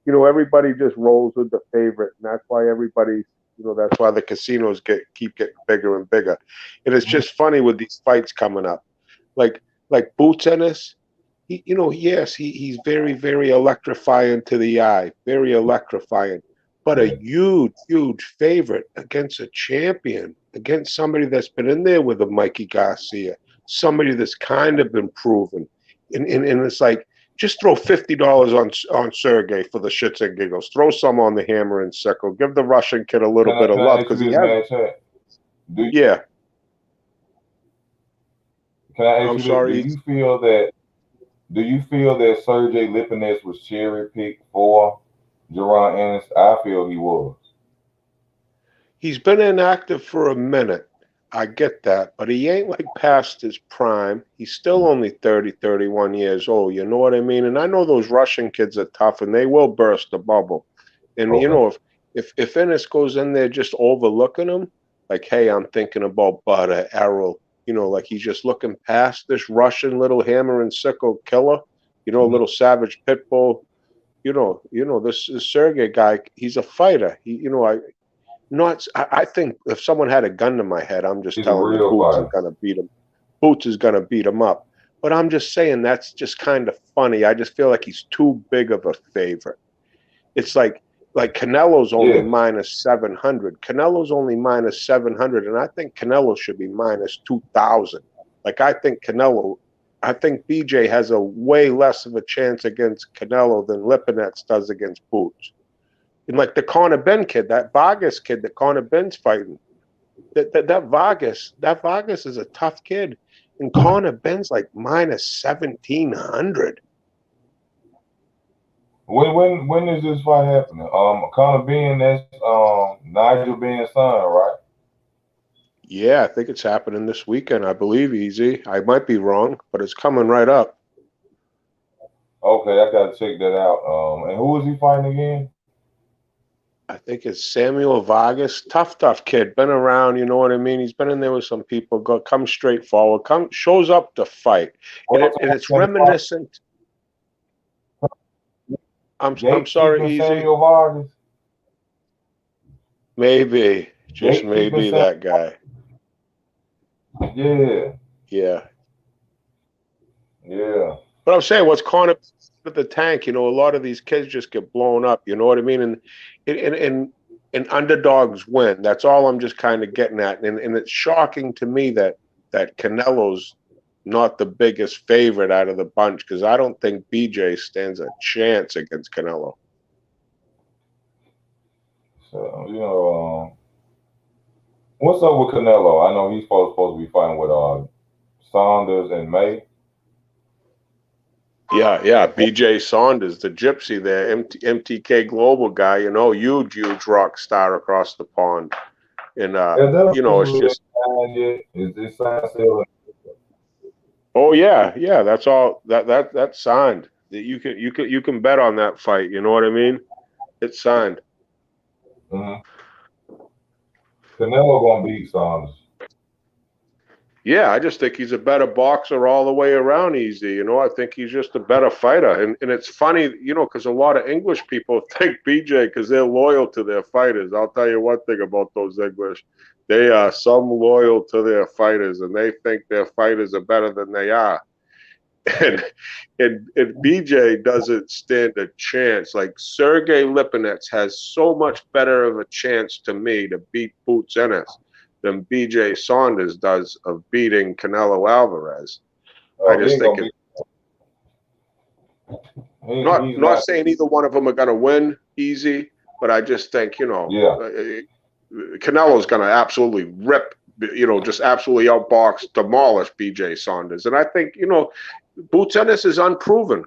Everybody just rolls with the favorite, and that's why that's why the casinos keep getting bigger and bigger. And it's just funny with these fights coming up, like Boots Ennis. Yes, he's very, very electrifying to the eye, very electrifying. but Yeah. a huge, huge favorite against a champion, against somebody that's been in there with a Mikey Garcia, somebody that's kind of been proven. And it's like, just throw $50 on Sergey for the shits and giggles. Throw some on the hammer and sickle. Give the Russian kid a little bit of Can I love ask you because he this, has. man, Chad? Do Yeah, Can I ask I'm you this? sorry. Do you feel that Sergey Lipinets was cherry picked for Jaron Ennis? I feel he was. He's been inactive for a minute. I get that, but he ain't like past his prime. He's still only 30, 31 years old. You know what I mean? And I know those Russian kids are tough and they will burst the bubble. And you Okay. know, if Ennis goes in there just overlooking him, like, hey, I'm thinking about Butter, Errol, you know, like he's just looking past this Russian little hammer and sickle killer, you know, a Mhm. little savage pit bull. This Sergey guy, he's a fighter. I think if someone had a gun to my head, I'm just He's a telling you real Boots is fighter. gonna beat him. Boots is gonna beat him up. But I'm just saying that's just kind of funny. I just feel like he's too big of a favorite. It's like Canelo's only Yeah. minus 700. Canelo's only minus 700, and I think Canelo should be minus 2,000. Like I think BJ has a way less of a chance against Canelo than Lipinets does against Boots. And like the Conor Ben kid, that Vargas kid that Conor Ben's fighting, that Vargas is a tough kid, and Conor Ben's like minus 1,700. When is this fight happening? Conor Ben, that's Nigel Ben's son, right? Yeah, I think it's happening this weekend. I believe Easy. I might be wrong, but it's coming right up. Okay, I gotta check that out. And who is he fighting again? I think it's Samuel Vargas, tough kid. Been around, you know what I mean. He's been in there with some people. Come straight forward. Shows up to fight, and it's reminiscent. I'm sorry, Gatekeeping Easy. Samuel Vargas. Maybe, just Gatekeeping maybe that guy. Yeah, Yeah. yeah. But I'm saying, what's Conor with the tank? You know, a lot of these kids just get blown up. You know what I mean? And underdogs win. That's all I'm just kind of getting at. And it's shocking to me that Canelo's not the biggest favorite out of the bunch because I don't think BJ stands a chance against Canelo. So what's up with Canelo? I know he's supposed to be fighting with Saunders and May. Yeah. BJ Saunders, the gypsy there, MTK Global guy, you know, huge rock star across the pond. And it's just Is this sign still? oh yeah, that's all that's signed. You can bet on that fight, you know what I mean? It's signed. Mm-hmm. Canelo gonna beat Saunders. Yeah, I just think he's a better boxer all the way around easy. You know, I think he's just a better fighter. And it's funny, you know, because a lot of English people think BJ because they're loyal to their fighters. I'll tell you one thing about those English. They are some loyal to their fighters and they think their fighters are better than they are. And and BJ doesn't stand a chance. Like Sergey Lipinets has so much better of a chance to me to beat Boots Ennis than BJ Saunders does of beating Canelo Alvarez. I Oh, he just ain't think gonna be. He's not not. saying either one of them are going to win easy, but I just think Yeah. Canelo's going to absolutely rip, just absolutely outbox, demolish BJ Saunders, and I think Boots Ennis is unproven.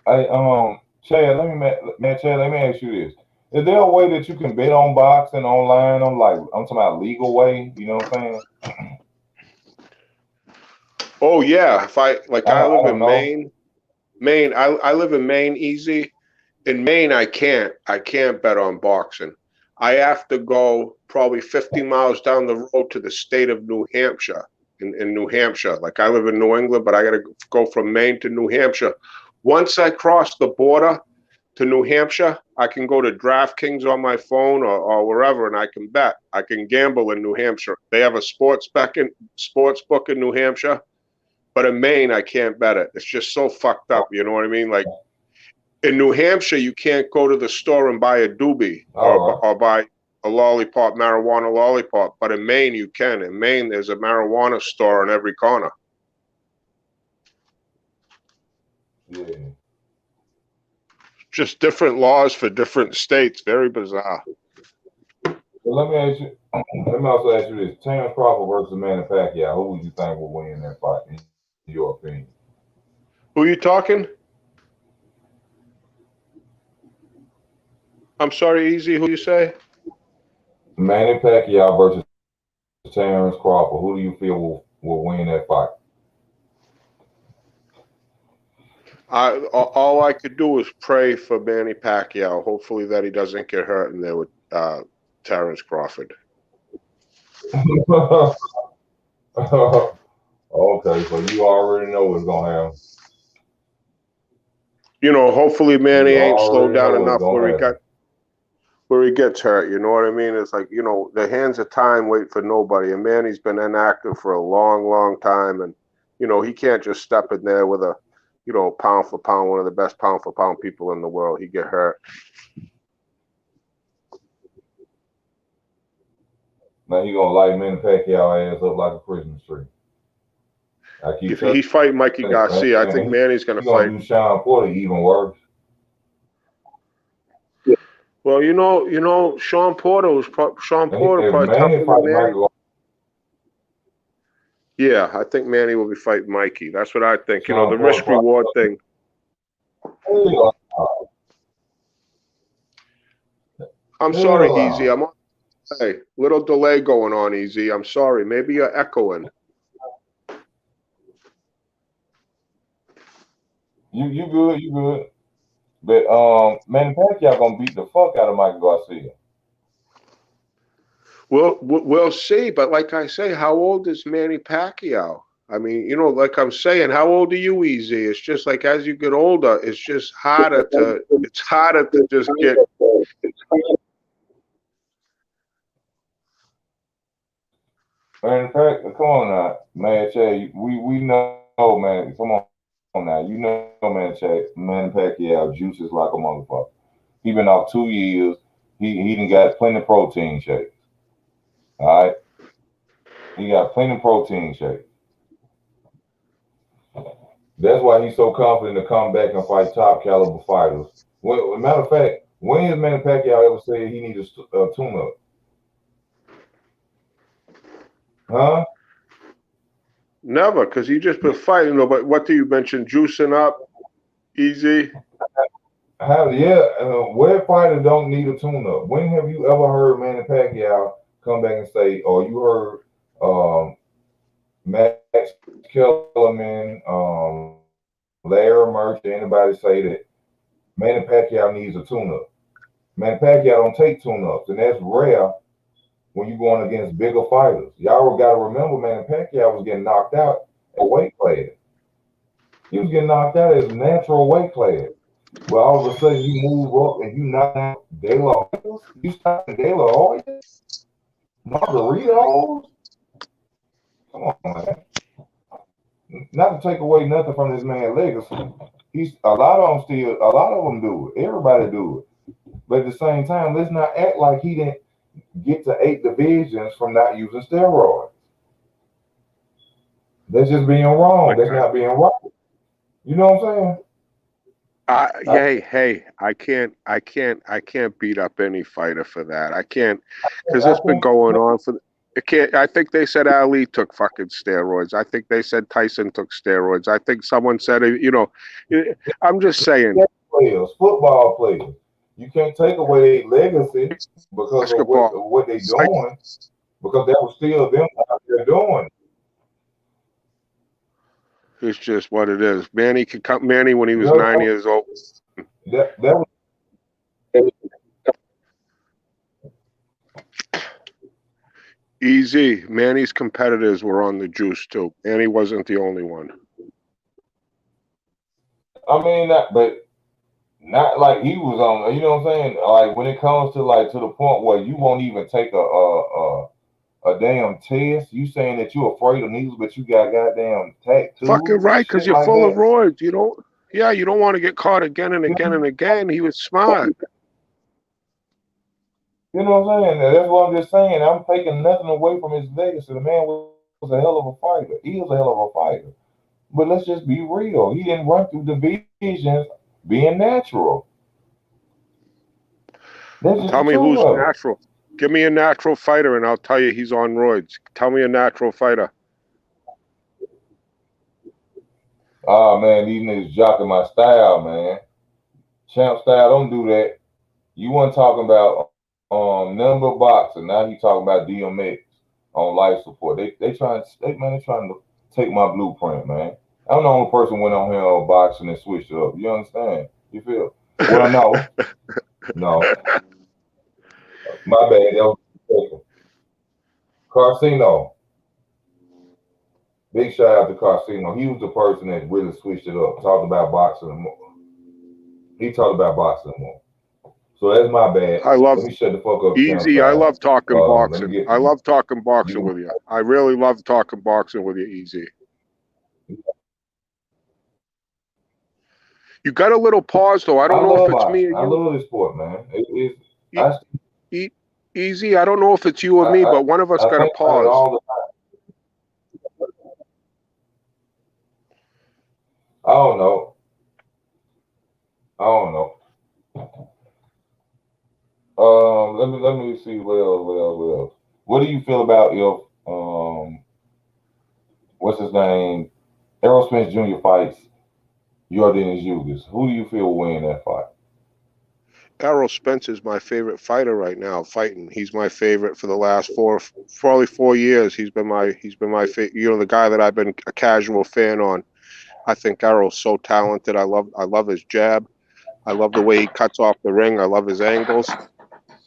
Chad, Chad, let me ask you this. Is there a way that you can bet on boxing online? I'm talking about legal way, you know what I'm saying? Oh yeah, if I I live don't in know. Maine, I live in Maine easy. In Maine, I can't bet on boxing. I have to go probably 50 miles down the road to the state of New Hampshire. In New Hampshire, like I live in New England, but I got to go from Maine to New Hampshire. Once I cross the border to New Hampshire, I can go to DraftKings on my phone or wherever, and I can bet. I can gamble in New Hampshire. They have a sports book in New Hampshire, but in Maine, I can't bet it. It's just so fucked up. You know what I mean? Like In New Hampshire, you can't go to the store and buy a doobie or buy a lollipop, marijuana lollipop. But in Maine, you can. In Maine, there's a marijuana store on every corner. Yeah. Just different laws for different states. Very bizarre. Well, let me ask you. Let me also ask you this: Terrence Crawford versus Manny Pacquiao. Who would you think will win that fight, in your opinion? Who are you talking? I'm sorry, Easy. Who you say? Manny Pacquiao versus Terrence Crawford. Who do you feel will win that fight? All I could do is pray for Manny Pacquiao. Hopefully that he doesn't get hurt in there with Terrence Crawford. Okay, so you already know what's gonna happen. You know, hopefully Manny ain't slowed down enough where he gets hurt. You know what I mean? It's like, you know, the hands of time wait for nobody, and Manny's been inactive for a long, long time, and you know he can't just step in there with a, you know, pound for pound, one of the best pound for pound people in the world. He get hurt. Now he gonna light Manny Pacquiao ass up like a Christmas tree. If he's fighting Mikey Garcia, I think Manny's gonna fight. Do Sean Porter even worse. Well, you know, Sean Porter probably tougher than Manny. Yeah, I think Manny will be fighting Mikey. That's what I think. You know, the risk reward thing. I'm sorry, Easy. I'm on. Hey, little delay going on, Easy. I'm sorry. Maybe you're echoing. You good. But Manny Pacquiao gonna beat the fuck out of Mikey Garcia. We'll see. But like I say, how old is Manny Pacquiao? I mean, you know, like I'm saying, how old are you, Easy? It's just like as you get older, it's just harder to just get. Man, come on now, man. Che, we know, man. Come on now, you know, man. Che, Manny Pacquiao juices like a motherfucker. He been off 2 years. He done got plenty of protein shakes. All right, he got plenty of protein shakes. That's why he's so confident to come back and fight top caliber fighters. Well, matter of fact, when has Manny Pacquiao ever said he needs a tune-up? Huh? Never, because he just been fighting. No, but what do you mention? Juicing up, Easy. Where fighter don't need a tune-up? When have you ever heard Manny Pacquiao come back and say, or you heard Max Kellerman, Larry Murch, anybody say that Manny Pacquiao needs a tune-up? Manny Pacquiao don't take tune-ups, and that's rare when you're going against bigger fighters. Y'all got to remember, Manny Pacquiao was getting knocked out at weight class. He was getting knocked out as a natural weight class. Well, all of a sudden you move up and you knock out De La Hoya. You stop De La Hoya? Margaritos? Come on, man. Not to take away nothing from this man's legacy. A lot of them do it. Everybody do it. But at the same time, let's not act like he didn't get to 8 divisions from not using steroids. That's just being wrong. That's not being right. You know what I'm saying? Hey, I can't beat up any fighter for that. I can't, because it's been going on for. I think they said Ali took fucking steroids. I think they said Tyson took steroids. I think someone said, you know, I'm just saying. Football players. You can't take away their legacy because of what they're doing, because that was still them out there doing. It's just what it is. Manny could come. Manny when he was 9 years old. That was. Easy. Manny's competitors were on the juice too. Manny wasn't the only one. I mean, but not like he was on. You know what I'm saying? Like when it comes to the point where you won't even take a damn test. You saying that you're afraid of needles, but you got goddamn tattoos. Fucking right, because you're full of roids. You don't. Yeah, you don't want to get caught again and again and again. He was smart. You know what I'm saying? That's what I'm just saying. I'm taking nothing away from his legacy. The man was a hell of a fighter. He was a hell of a fighter. But let's just be real. He didn't run through divisions being natural. That's just Tell the me truth who's of it. natural. Give me a natural fighter, and I'll tell you he's on roids. Tell me a natural fighter. Oh man, these niggas jocking my style, man. Champ style, don't do that. You weren't talking about nothing but boxing. Now you talking about DMX on life support. They trying to take my blueprint, man. I'm the only person went on here on boxing and switched it up. You understand? You feel? Well, no, my bad. That was Carcino. Big shout out to Carcino. He was the person that really switched it up. Talked about boxing more. He talked about boxing more. So that's my bad. I love Let me shut the fuck up, champ Easy. I style. love talking Let me boxing. get I love talking boxing you. with you. I really love talking boxing with you, Easy. You got a little pause though. I I don't know if love it's me boxing. or I you. love this sport, man. E- Easy. I don't know if it's you or me, but one of us I got a think about it pause. all the time. I don't know. I don't know. Let me see. Well. What do you feel about if what's his name? Errol Spence Jr. fights Yordenis Ugas? Who do you feel will win that fight? Errol Spence is my favorite fighter right now. Fighting, he's my favorite for the last probably 4 years. He's been my the guy that I've been a casual fan on. I think Errol's so talented. I love his jab. I love the way he cuts off the ring. I love his angles.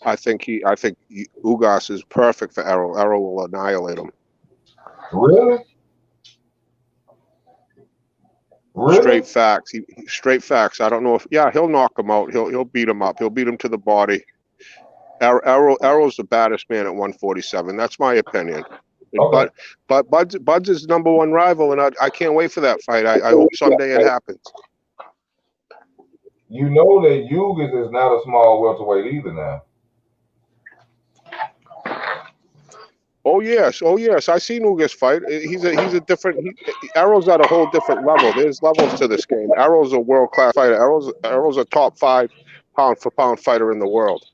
I think Ugas is perfect for Errol. Errol will annihilate him. Really? Really? Straight facts. Straight facts. I don't know if he'll knock him out. He'll beat him up. He'll beat him to the body. Errol's the baddest man at 147. That's my opinion. Okay. But Bud's is number one rival, and I can't wait for that fight. I hope someday it happens. You know that Ugas is not a small welterweight either now. Oh yes. I seen Ugas fight. He's a different. Errol's at a whole different level. There's levels to this game. Errol's a world class fighter. Errol's a top 5 pound for pound fighter in the world.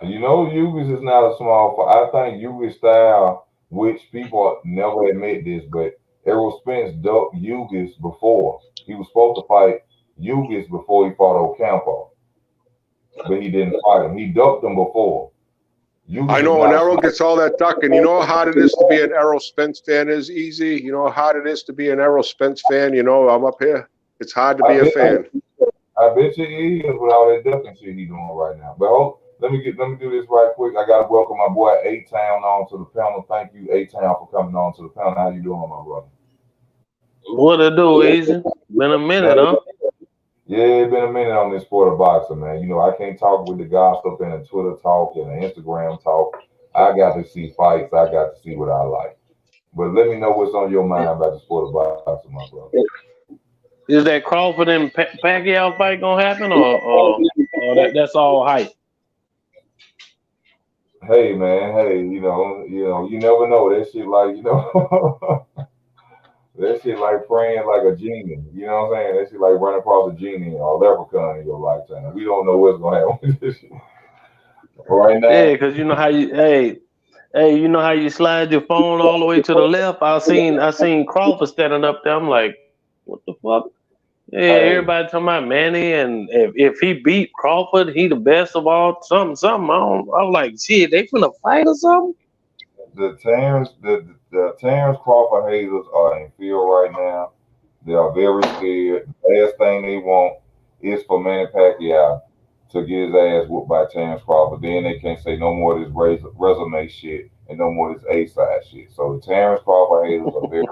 You know, Ugas is not a small fight. I think Ugas style, which people never admit this, but Errol Spence ducked Ugas before. He was supposed to fight Ugas before he fought Ocampo, but he didn't fight him. He ducked him before. I Ugas is know, and not a Errol small. gets all that ducking. You know how hard it is to be an Errol Spence fan is easy. You know how hard it is to be an Errol Spence fan. You know, I'm up here. It's hard to be a fan. I bet you he is with all that ducking shit he doing right now. But let me do this right quick. I gotta welcome my boy A-Town on to the panel. Thank you, A-Town, for coming on to the panel. How you doing, my brother? What to do, Easy? Been a minute, huh? Yeah, it's been a minute on this sport of boxing, man. You know, I can't talk with the gossip and the Twitter talk and the Instagram talk. I got to see fights. I got to see what I like. But let me know what's on your mind about the sport of boxing, my brother. Is that Crawford and Pacquiao fight gonna happen, or that's all hype? Hey, man. Hey, you never know. That shit like, that shit like praying like a genie. You know what I'm saying? That shit like running across a genie or a leprechaun in your lifetime. We don't know what's gonna happen with this shit. Right now. Yeah, because you know how you know how you slide your phone all the way to the left. I seen Crawford standing up there. I'm like, what the fuck? Yeah, everybody talking about Manny, and if he beat Crawford, he the best of all. Something. I was like, shit, they finna fight or something. The Terrence Crawford haters are in fear right now. They are very scared. The last thing they want is for Manny Pacquiao to get his ass whooped by Terrence Crawford. Then they can't say no more of this resume shit and no more of this A-side shit. So the Terrence Crawford haters are very,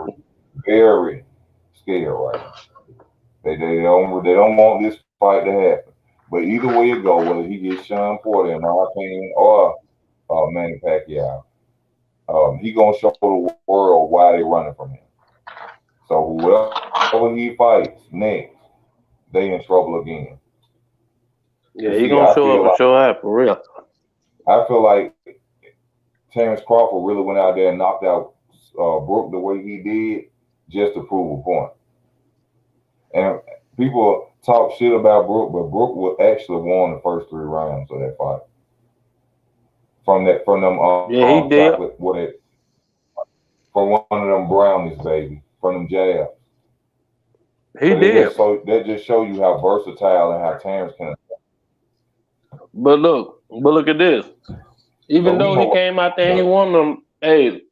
very scared right now. They don't want this fight to happen. But either way it go, whether he gets Sean Porter, in my opinion, or Manny Pacquiao, he gonna show the world why they running from him. So whoever he fights next, they in trouble again. Yeah, You he see, gonna show up and show out for real. I feel like Terrence Crawford really went out there and knocked out Brook the way he did just to prove a point. And people talk shit about Brook, but Brook actually won the first 3 rounds of that fight. From them Yeah, he did. chocolate from one of them brownies, baby, from them jabs. He But did. that just show you how versatile and how Terrence can. But look at this. Even though he came out there and he won them, hey,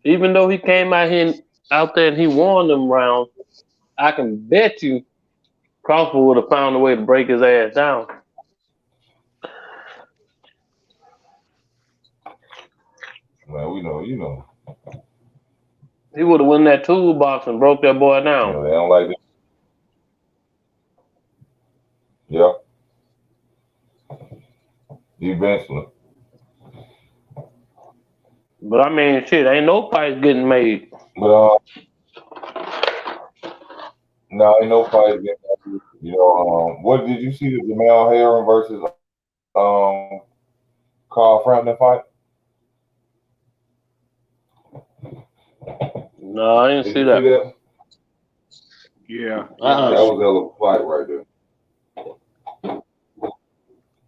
even though he came out there and he won them rounds, I can bet you Crawford would have found a way to break his ass down. Man, you know. He would have won that toolbox and broke that boy down. You know, they don't like that. Yeah. Eventually. But I mean, shit, ain't no fights getting made. But no, ain't no fight getting made. You know, what did you see the Jamal Herring versus Carl Frampton fight? No, I didn't Did see you that. see that? Yeah. That was a hell of a fight right there.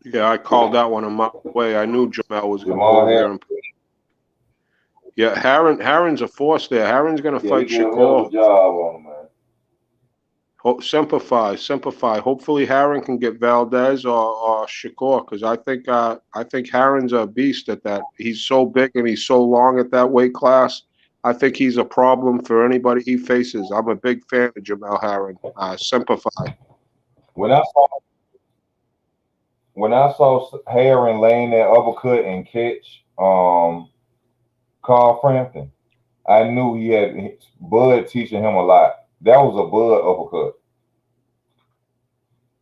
Yeah, I called that one a mile away. I knew Jamal was going to Jamal go there. Herring. Yeah, Herring's a force there. Herring's going to fight he did a hell of Shakur. a job on him, man. Simplify. Hopefully, Herring can get Valdez or Shakur, because I think Herring's a beast at that. He's so big and he's so long at that weight class. I think he's a problem for anybody he faces. I'm a big fan of Jamal Herring. Simplify. When I saw Herring laying that uppercut and catch Carl Frampton, I knew he had Bud teaching him a lot. That was a Bud uppercut.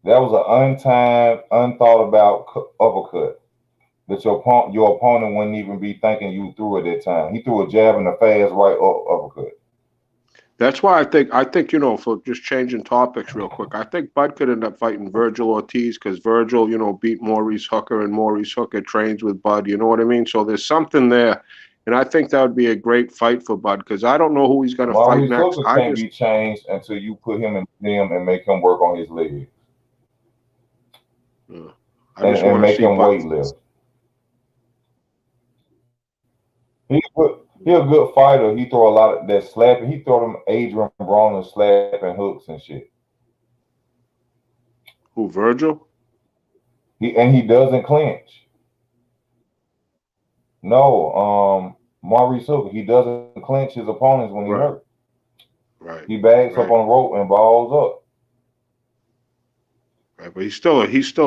That was an untimed, unthought about uppercut that your opponent wouldn't even be thinking you threw at that time. He threw a jab and a fast right uppercut. That's why I think, you know, for just changing topics real quick, I think Bud could end up fighting Virgil Ortiz, because Virgil, you know, beat Maurice Hooker and Maurice Hooker trains with Bud. You know what I mean? So there's something there. And I think that would be a great fight for Bud, because I don't know who he's going to fight next. Hooker can't be changed until you put him in the gym and make him work on his legs. And make him weight lift. He's a good fighter. He throw a lot of that slapping. He throw them Adrian Broner slapping hooks and shit. Who, Virgil? He doesn't clinch. No, Maurice Hooker, he doesn't clinch his opponents when he hurt. Right. He backs up on the rope and balls up. Right, but he's still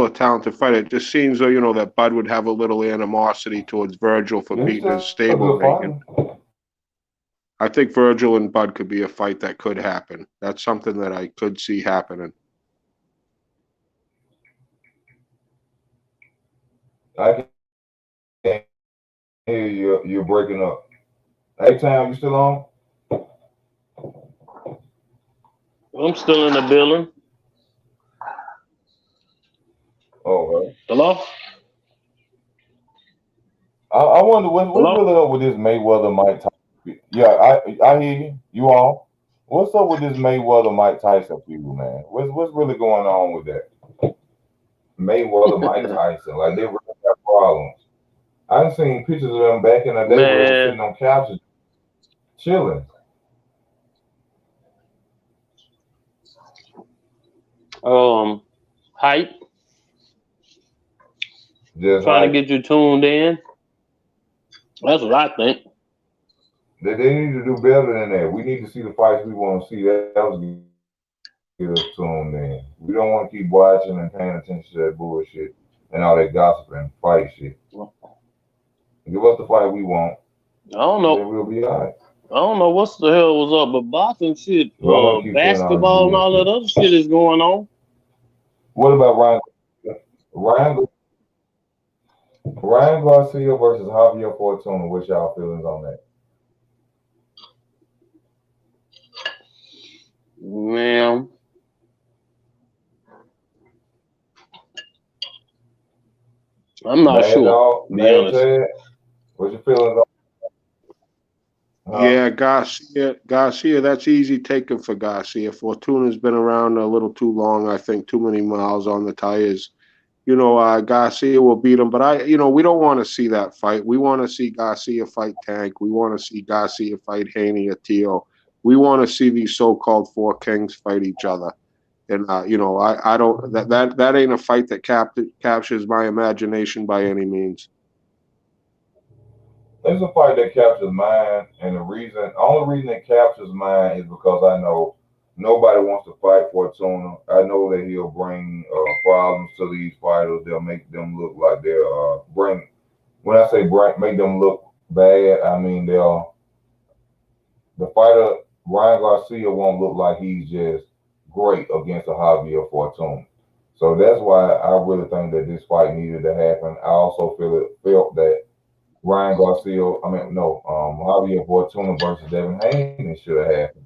a talented fighter. It just seems though, you know, that Bud would have a little animosity towards Virgil for beating his stablemate. I think Virgil and Bud could be a fight that could happen. That's something that I could see happening. I can hear you. You're breaking up. Hey, Tam, you still on? I'm still in the building. Oh, right. Hello? I wonder what's really up with this Mayweather Mike Tyson. Yeah, I hear you. You all. What's up with this Mayweather Mike Tyson feud, man? What's really going on with that? Mayweather Mike Tyson, like they really got problems. I've seen pictures of them back in the day where they were sitting on couches, chilling. Hype. Just trying to get you tuned in. That's what I think. They need to do better than that. We need to see the fights we want to see. That was get us tuned in. We don't want to keep watching and paying attention to that bullshit and all that gossip and fight shit. Give us the fight we want. I don't know. Then we'll be all right. I don't know what the hell was up, but boxing shit, basketball and all that other shit is going on. What about Ryan Garcia versus Javier Fortuna? What's y'all feelings on that? Man, I'm not Mad sure. Dog, To be Mad honest. Ted, what's your feelings on? Yeah, Garcia, that's easy taken for Garcia. Fortuna's been around a little too long. I think too many miles on the tires. Garcia will beat him, but we don't want to see that fight. We want to see Garcia fight Tank. We want to see Garcia fight Haney or Tio. We want to see these so-called four kings fight each other. And I don't that ain't a fight that captures my imagination by any means. It's a fight that captures mine, and only reason it captures mine is because I know nobody wants to fight Fortuna. I know that he'll bring problems to these fighters. They'll make them look like they're bring. When I say bring, make them look bad, I mean the fighter Ryan Garcia won't look like he's just great against a Javier Fortuna. So that's why I really think that this fight needed to happen. I also felt that Ryan Garcia, Javier Fortuna versus Devin Haney should have happened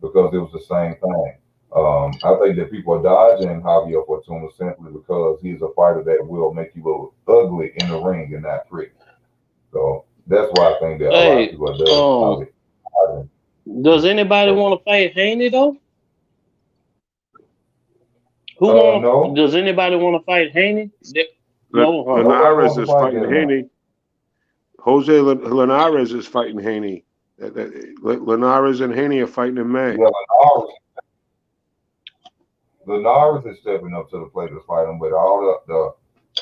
because it was the same thing. I think that people are dodging Javier Fortuna simply because he's a fighter that will make you look ugly in the ring and not pretty. So that's why I think that a lot of Hey, people are dodging. does anybody want to fight Haney though? No. Does anybody want to fight Haney? No, huh? Linares is fight fighting Devin Haney. Jose Linares is fighting Haney. Linares and Haney are fighting in May. Yeah, Linares is stepping up to the plate to fight him, but all the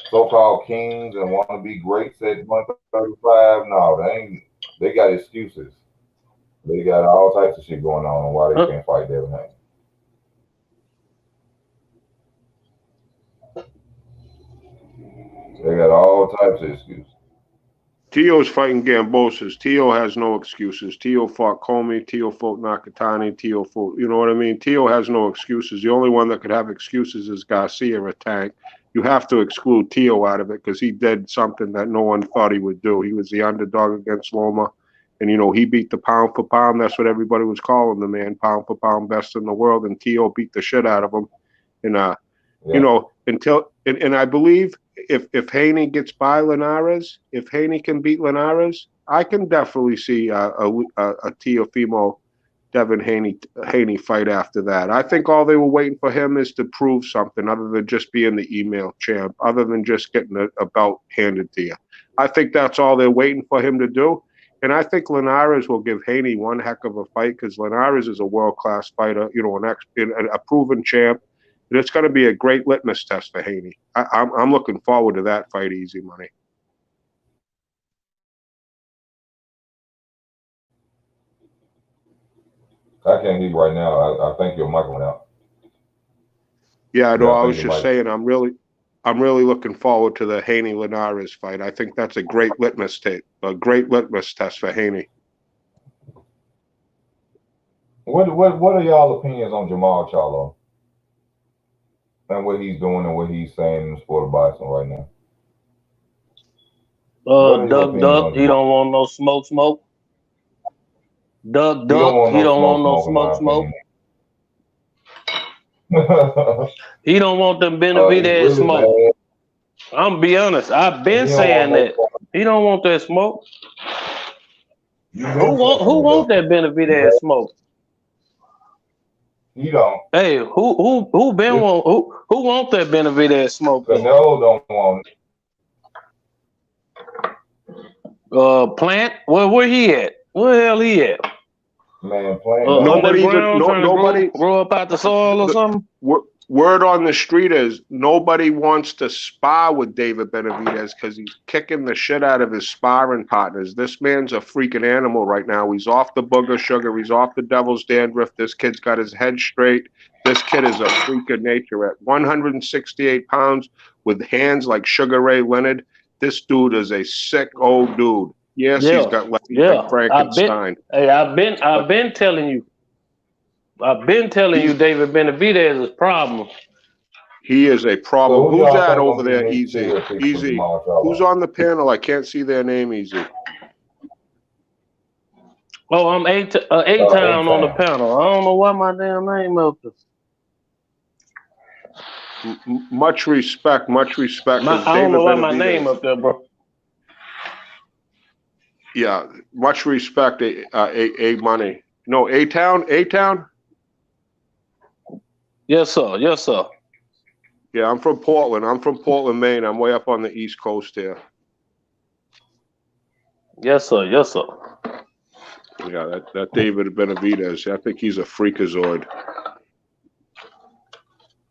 so-called kings and want to be greats at 135, no, they got excuses. They got all types of shit going on why they can't fight Devin Haney. They got all types of excuses. Tio's fighting Gambosas. Tio has no excuses. Tio fought Comey. Tio fought Nakatani. Tio fought, you know what I mean? Tio has no excuses. The only one that could have excuses is Garcia or Tank. You have to exclude Tio out of it because he did something that no one thought he would do. He was the underdog against Loma. And, he beat the pound for pound. That's what everybody was calling the man, pound for pound best in the world. And Tio beat the shit out of him. And, and I believe if Haney gets by Linares, if Haney can beat Linares, I can definitely see a Teofimo Devin Haney fight after that. I think all they were waiting for him is to prove something other than just being the email champ, other than just getting a belt handed to you. I think that's all they're waiting for him to do. And I think Linares will give Haney one heck of a fight because Linares is a world-class fighter, a proven champ. And it's going to be a great litmus test for Haney. I'm looking forward to that fight, Easy Money. I can't hear you right now. I think your mic went out. Yeah, no, I was just saying I'm really looking forward to the Haney Linares fight. I think that's a great litmus test for Haney. What are y'all opinions on Jamal Charlo? And what he's doing and what he's saying in the sport of boxing right now. Duck, he don't want no smoke. Duck, he don't want no smoke. He don't want them Benavidez smoke. Bad. I'm gonna be honest. I've been saying that. He don't want that smoke. Who want that Benavidez smoke? You don't. Hey, who want that Benavidez smoke? Canelo don't want it. Plant? Where he at? Where the hell he at? Man, Plant. Nobody grow up out the soil or something. Word on the street is nobody wants to spar with David Benavidez because he's kicking the shit out of his sparring partners. This man's a freaking animal right now. He's off the booger sugar. He's off the devil's dandruff. This kid's got his head straight. This kid is a freak of nature. At 168 pounds with hands like Sugar Ray Leonard, this dude is a sick old dude. Yes, he's got legs like Frankenstein. I've been telling you. David Benavidez is a problem. He is a problem. Who's that over there, Easy? Easy. Who's on the panel? I can't see their name, Easy. Oh, I'm A-Town on the A-Town. panel. I don't know why my damn name up there. Much respect. I don't know why my name up there, bro. Yeah, much respect. A Money. No, A-Town. Yes, sir. Yes, sir. Yeah, I'm from Portland. Maine. I'm way up on the East Coast here. Yes, sir. Yes, sir. Yeah, that David Benavidez. I think he's a freakazoid.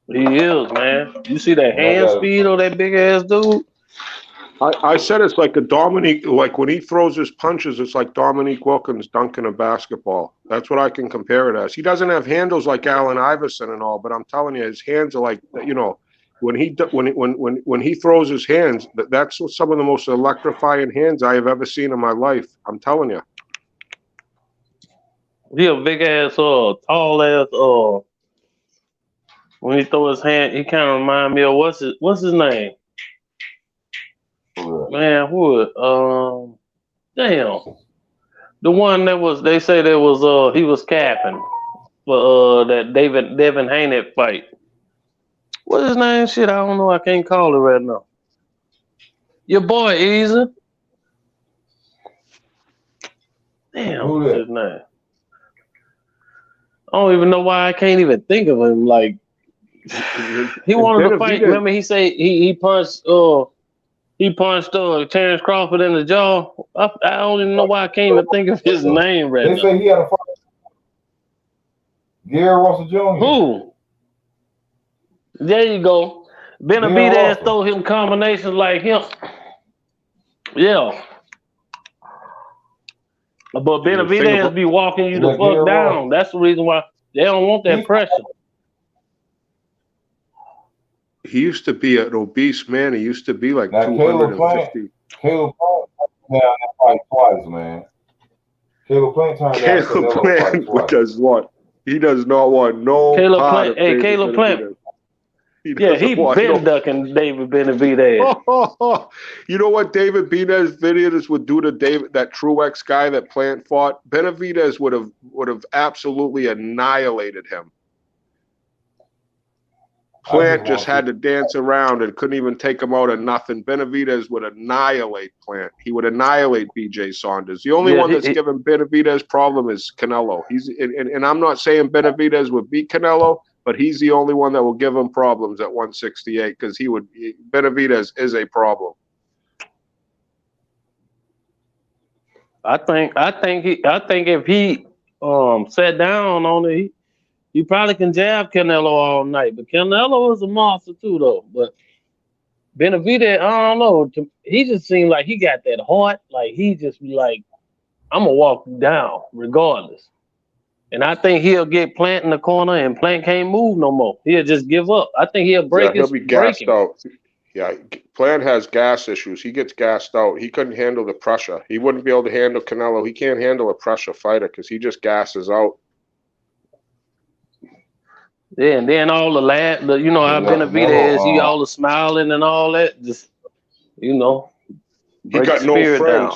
He is, man. You see that hand Yeah. speed on that big ass dude? I said it's like a Dominique, like when he throws his punches, it's like Dominique Wilkins dunking a basketball. That's what I can compare it as. He doesn't have handles like Allen Iverson and all, but I'm telling you, his hands are like, you know, when he throws his hands, that's some of the most electrifying hands I have ever seen in my life. I'm telling you. He a big ass, tall ass, when he throw his hand, he kind of remind me of what's his name? Man, who? Damn, the one that was. They say that was he was capping for that Devin Haney fight. What's his name? Shit, I don't know. I can't call it right now. Your boy Easy. Damn, what's his name? I don't even know why I can't even think of him. Like he wanted to fight. Remember, he said he punched Terrence Crawford in the jaw. I don't even know why I can't even think of his name right now. They say he had a fight. Gary Russell Jr. Who? There you go. Benavidez throw him combinations like him. Yeah. But Benavidez be walking you the fuck down. That's the reason why they don't want that pressure. He used to be an obese man. He used to be like 250. Caleb Plant down that fight twice, man. Caleb Plant turned down Caleb Plant does what? He does not want no part of David Caleb Plant. He been ducking David Benavidez. You know what David Benavidez would do to David, that Truex guy that Plant fought? Benavidez would have absolutely annihilated him. Plant just had to dance around and couldn't even take him out of nothing. Benavidez would annihilate Plant. He would annihilate BJ Saunders. The only one that's given Benavidez problem is Canelo. And I'm not saying Benavidez would beat Canelo, but he's the only one that will give him problems at 168 because Benavidez is a problem. I think if he sat down on it, he probably can jab Canelo all night. But Canelo is a monster too, though. But Benavidez, I don't know. He just seemed like he got that heart. Like he just be like, I'm gonna walk you down regardless. And I think he'll get Plant in the corner, and Plant can't move no more. He'll just give up. I think he'll break he'll be gassed out. Yeah, Plant has gas issues. He gets gassed out. He couldn't handle the pressure. He wouldn't be able to handle Canelo. He can't handle a pressure fighter because he just gasses out. Yeah, and then all the laugh, you know how Benavidez, he all the smiling and all that. Just, you know, he got no friends.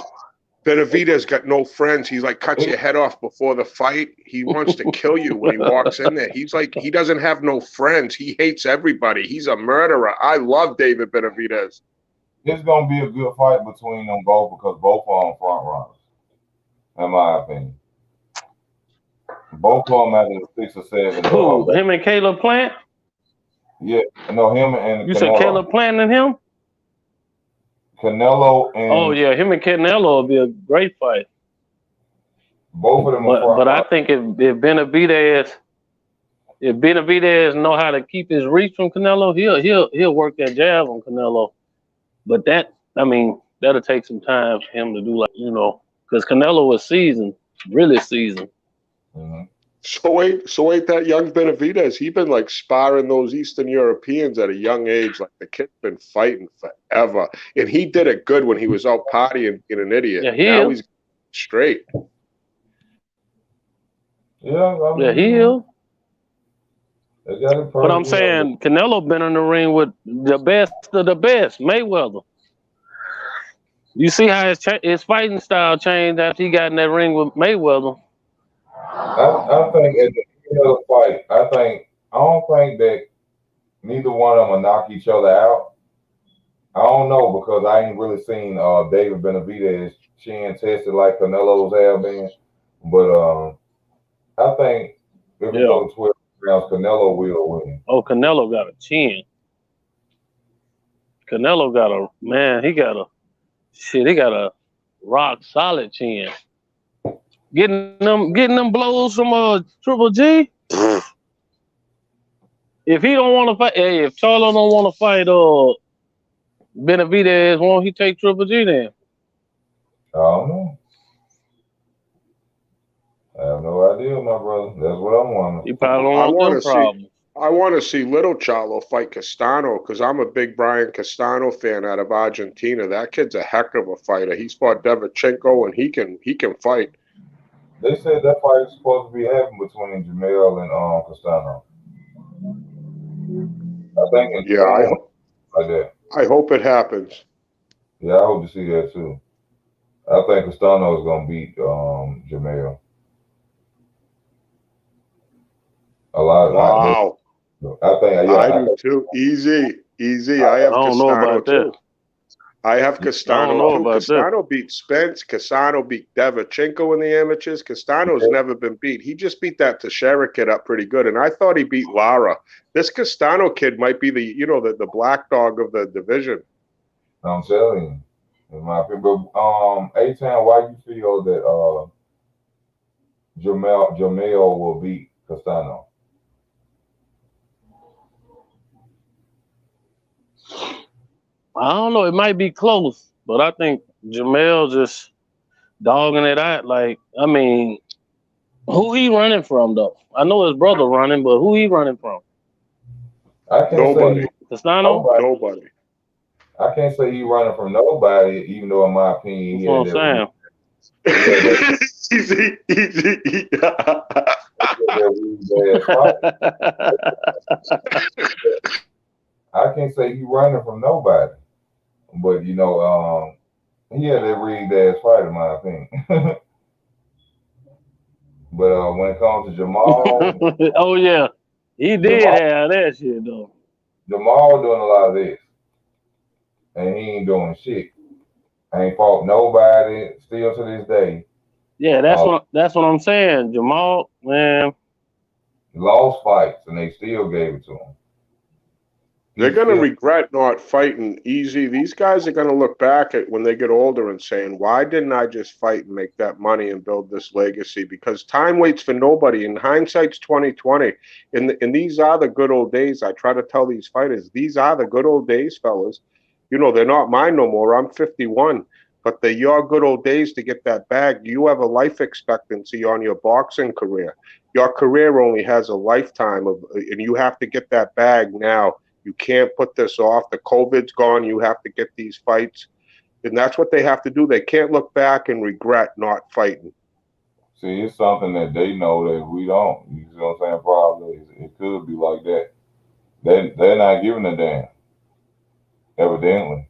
Benavidez got no friends. He's like cuts your head off before the fight. He wants to kill you when he walks in there. He's like, he doesn't have no friends. He hates everybody. He's a murderer. I love David Benavidez. It's gonna be a good fight between them both because both are on front runners, in my opinion. Both of them at the 6 or 7. Who? Him and Caleb Plant? Yeah, no, him and you Canelo. Said Caleb Plant and him? Canelo and him and Canelo will be a great fight. Both of them but I think if Benavidez know how to keep his reach from Canelo, he'll work that jab on Canelo. But that'll take some time for him to do, like, you know, because Canelo was seasoned, really seasoned. Mm-hmm. So ain't that young Benavidez? He been like sparring those Eastern Europeans at a young age. Like the kid's been fighting forever, and he did it good when he was out partying in an idiot. Yeah, now he's straight. Yeah, he is. But I'm saying Canelo been in the ring with the best of the best, Mayweather. You see how his fighting style changed after he got in that ring with Mayweather. I think at the end of the fight, I don't think that neither one of them will knock each other out. I don't know because I ain't really seen David Benavidez chin tested like Canelo's have been, but I think if it Yeah. goes 12 rounds, Canelo will win. Oh, Canelo got a chin. Canelo got he got a rock solid chin. Getting them blows from Triple G. If he don't want to fight, hey, if Charlo don't want to fight Benavidez, won't he take Triple G then? I don't know. I have no idea, my brother. That's what I'm wondering. He probably don't I want want them to see. problems. I want to see Little Charlo fight Castano because I'm a big Brian Castano fan out of Argentina. That kid's a heck of a fighter. He's fought Derevchenko and he can fight. They said that fight is supposed to be happening between Jamel and Castano. I think like that. I hope it happens. Yeah, I hope to see that too. I think Castano is gonna beat Jamel. A lot. Wow. I think. Yeah, I do too. Easy. I have I don't know Castano about too. that. I have I Castano don't know too. about Castano beat Spence. Castano beat Derevchenko in the amateurs. Castano's never been beat. He just beat that Teixeira kid up pretty good, and I thought he beat Lara. This Castano kid might be the black dog of the division. I'm telling you, in my opinion. But A-Town, why you feel that Jamel will beat Castano? I don't know. It might be close, but I think Jamel just dogging it out. Like, I mean, who he running from though? I know his brother running, but who he running from? I can't Nobody. say Castano? Nobody. I can't say he running from nobody, even though in my opinion he had That's what I'm that. Easy. I can't say he running from nobody, but he had that rigged ass fight in my opinion. But when it comes to Jamal, oh yeah, he did have that shit though. Jamal doing a lot of this, and he ain't doing shit. Ain't fought nobody still to this day. Yeah, that's what I'm saying. Jamal, man, lost fights, and they still gave it to him. They're going to regret not fighting Easy. These guys are going to look back at when they get older and saying, why didn't I just fight and make that money and build this legacy? Because time waits for nobody. In hindsight's 2020. And these are the good old days. I try to tell these fighters, these are the good old days, fellas. They're not mine no more. I'm 51. But they're your good old days to get that bag. You have a life expectancy on your boxing career. Your career only has a lifetime and you have to get that bag now. You can't put this off. The COVID's gone. You have to get these fights. And that's what they have to do. They can't look back and regret not fighting. See, it's something that they know that we don't. You see what I'm saying? Probably it could be like that. They're not giving a damn. Evidently.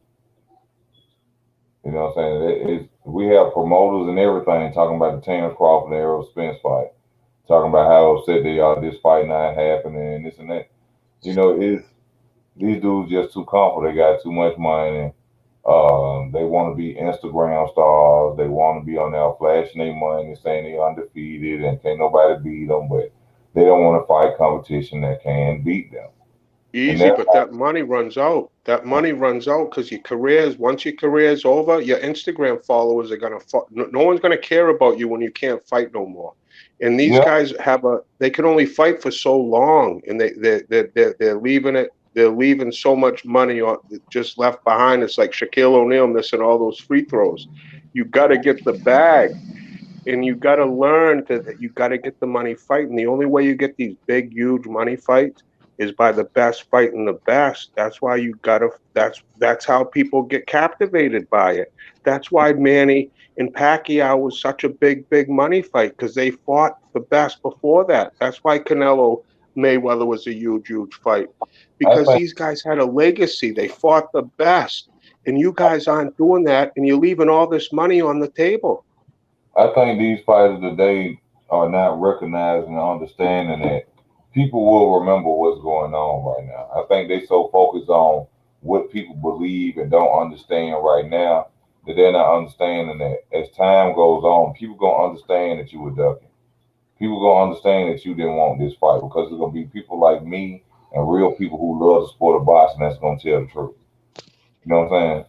You know what I'm saying? We have promoters and everything talking about the Terrence Crawford and Errol Spence fight. Talking about how upset they are this fight not happening and this and that. These dudes just too comfortable. They got too much money. They want to be Instagram stars. They want to be on there flashing their money, saying they're undefeated and can't nobody beat them. But they don't want to fight competition that can beat them. Easy, but that money runs out. That money runs out because once your career is over, your Instagram followers are going to, no one's going to care about you when you can't fight no more. And these guys they can only fight for so long, and they're leaving it. They're leaving so much money just left behind. It's like Shaquille O'Neal missing all those free throws. You got to get the bag, and you got to learn that you got to get the money fighting. The only way you get these big, huge money fights is by the best fighting the best. That's why you gotta. That's how people get captivated by it. That's why Manny and Pacquiao was such a big money fight because they fought the best before that. That's why Canelo Mayweather was a huge fight because these guys had a legacy. They fought the best, and you guys aren't doing that, and you're leaving all this money on the table. I think these fighters today are not recognizing and understanding that people will remember what's going on right now. I think they so focused on what people believe and don't understand right now that they're not understanding that as time goes on, people gonna understand that you were ducking. People gonna understand that you didn't want this fight because there's gonna be people like me and real people who love the sport of boxing that's gonna tell the truth. You know what I'm saying?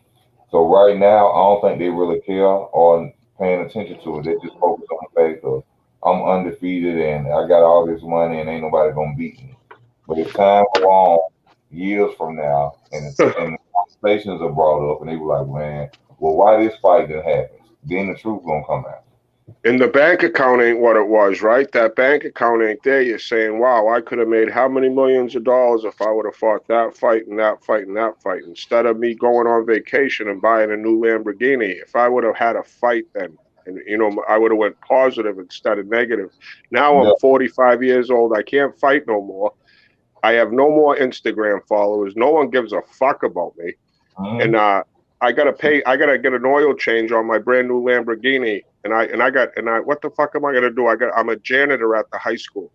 So right now, I don't think they really care or paying attention to it. They just focus on the fact of I'm undefeated and I got all this money and ain't nobody gonna beat me. But as time go on, years from now, and the conversations are brought up, and they were like, man, well, why this fight didn't happen? Then the truth gonna come out. And the bank account ain't what it was, right? That bank account ain't there. You're saying, wow, I could have made how many millions of dollars if I would have fought that fight and that fight and that fight instead of me going on vacation and buying a new Lamborghini. If I would have had a fight then, and I would have went positive instead of negative. Now Yeah. I'm 45 years old. I can't fight no more. I have no more Instagram followers. No one gives a fuck about me. Mhm. And I gotta get an oil change on my brand new Lamborghini. What the fuck am I gonna do? I'm a janitor at the high school.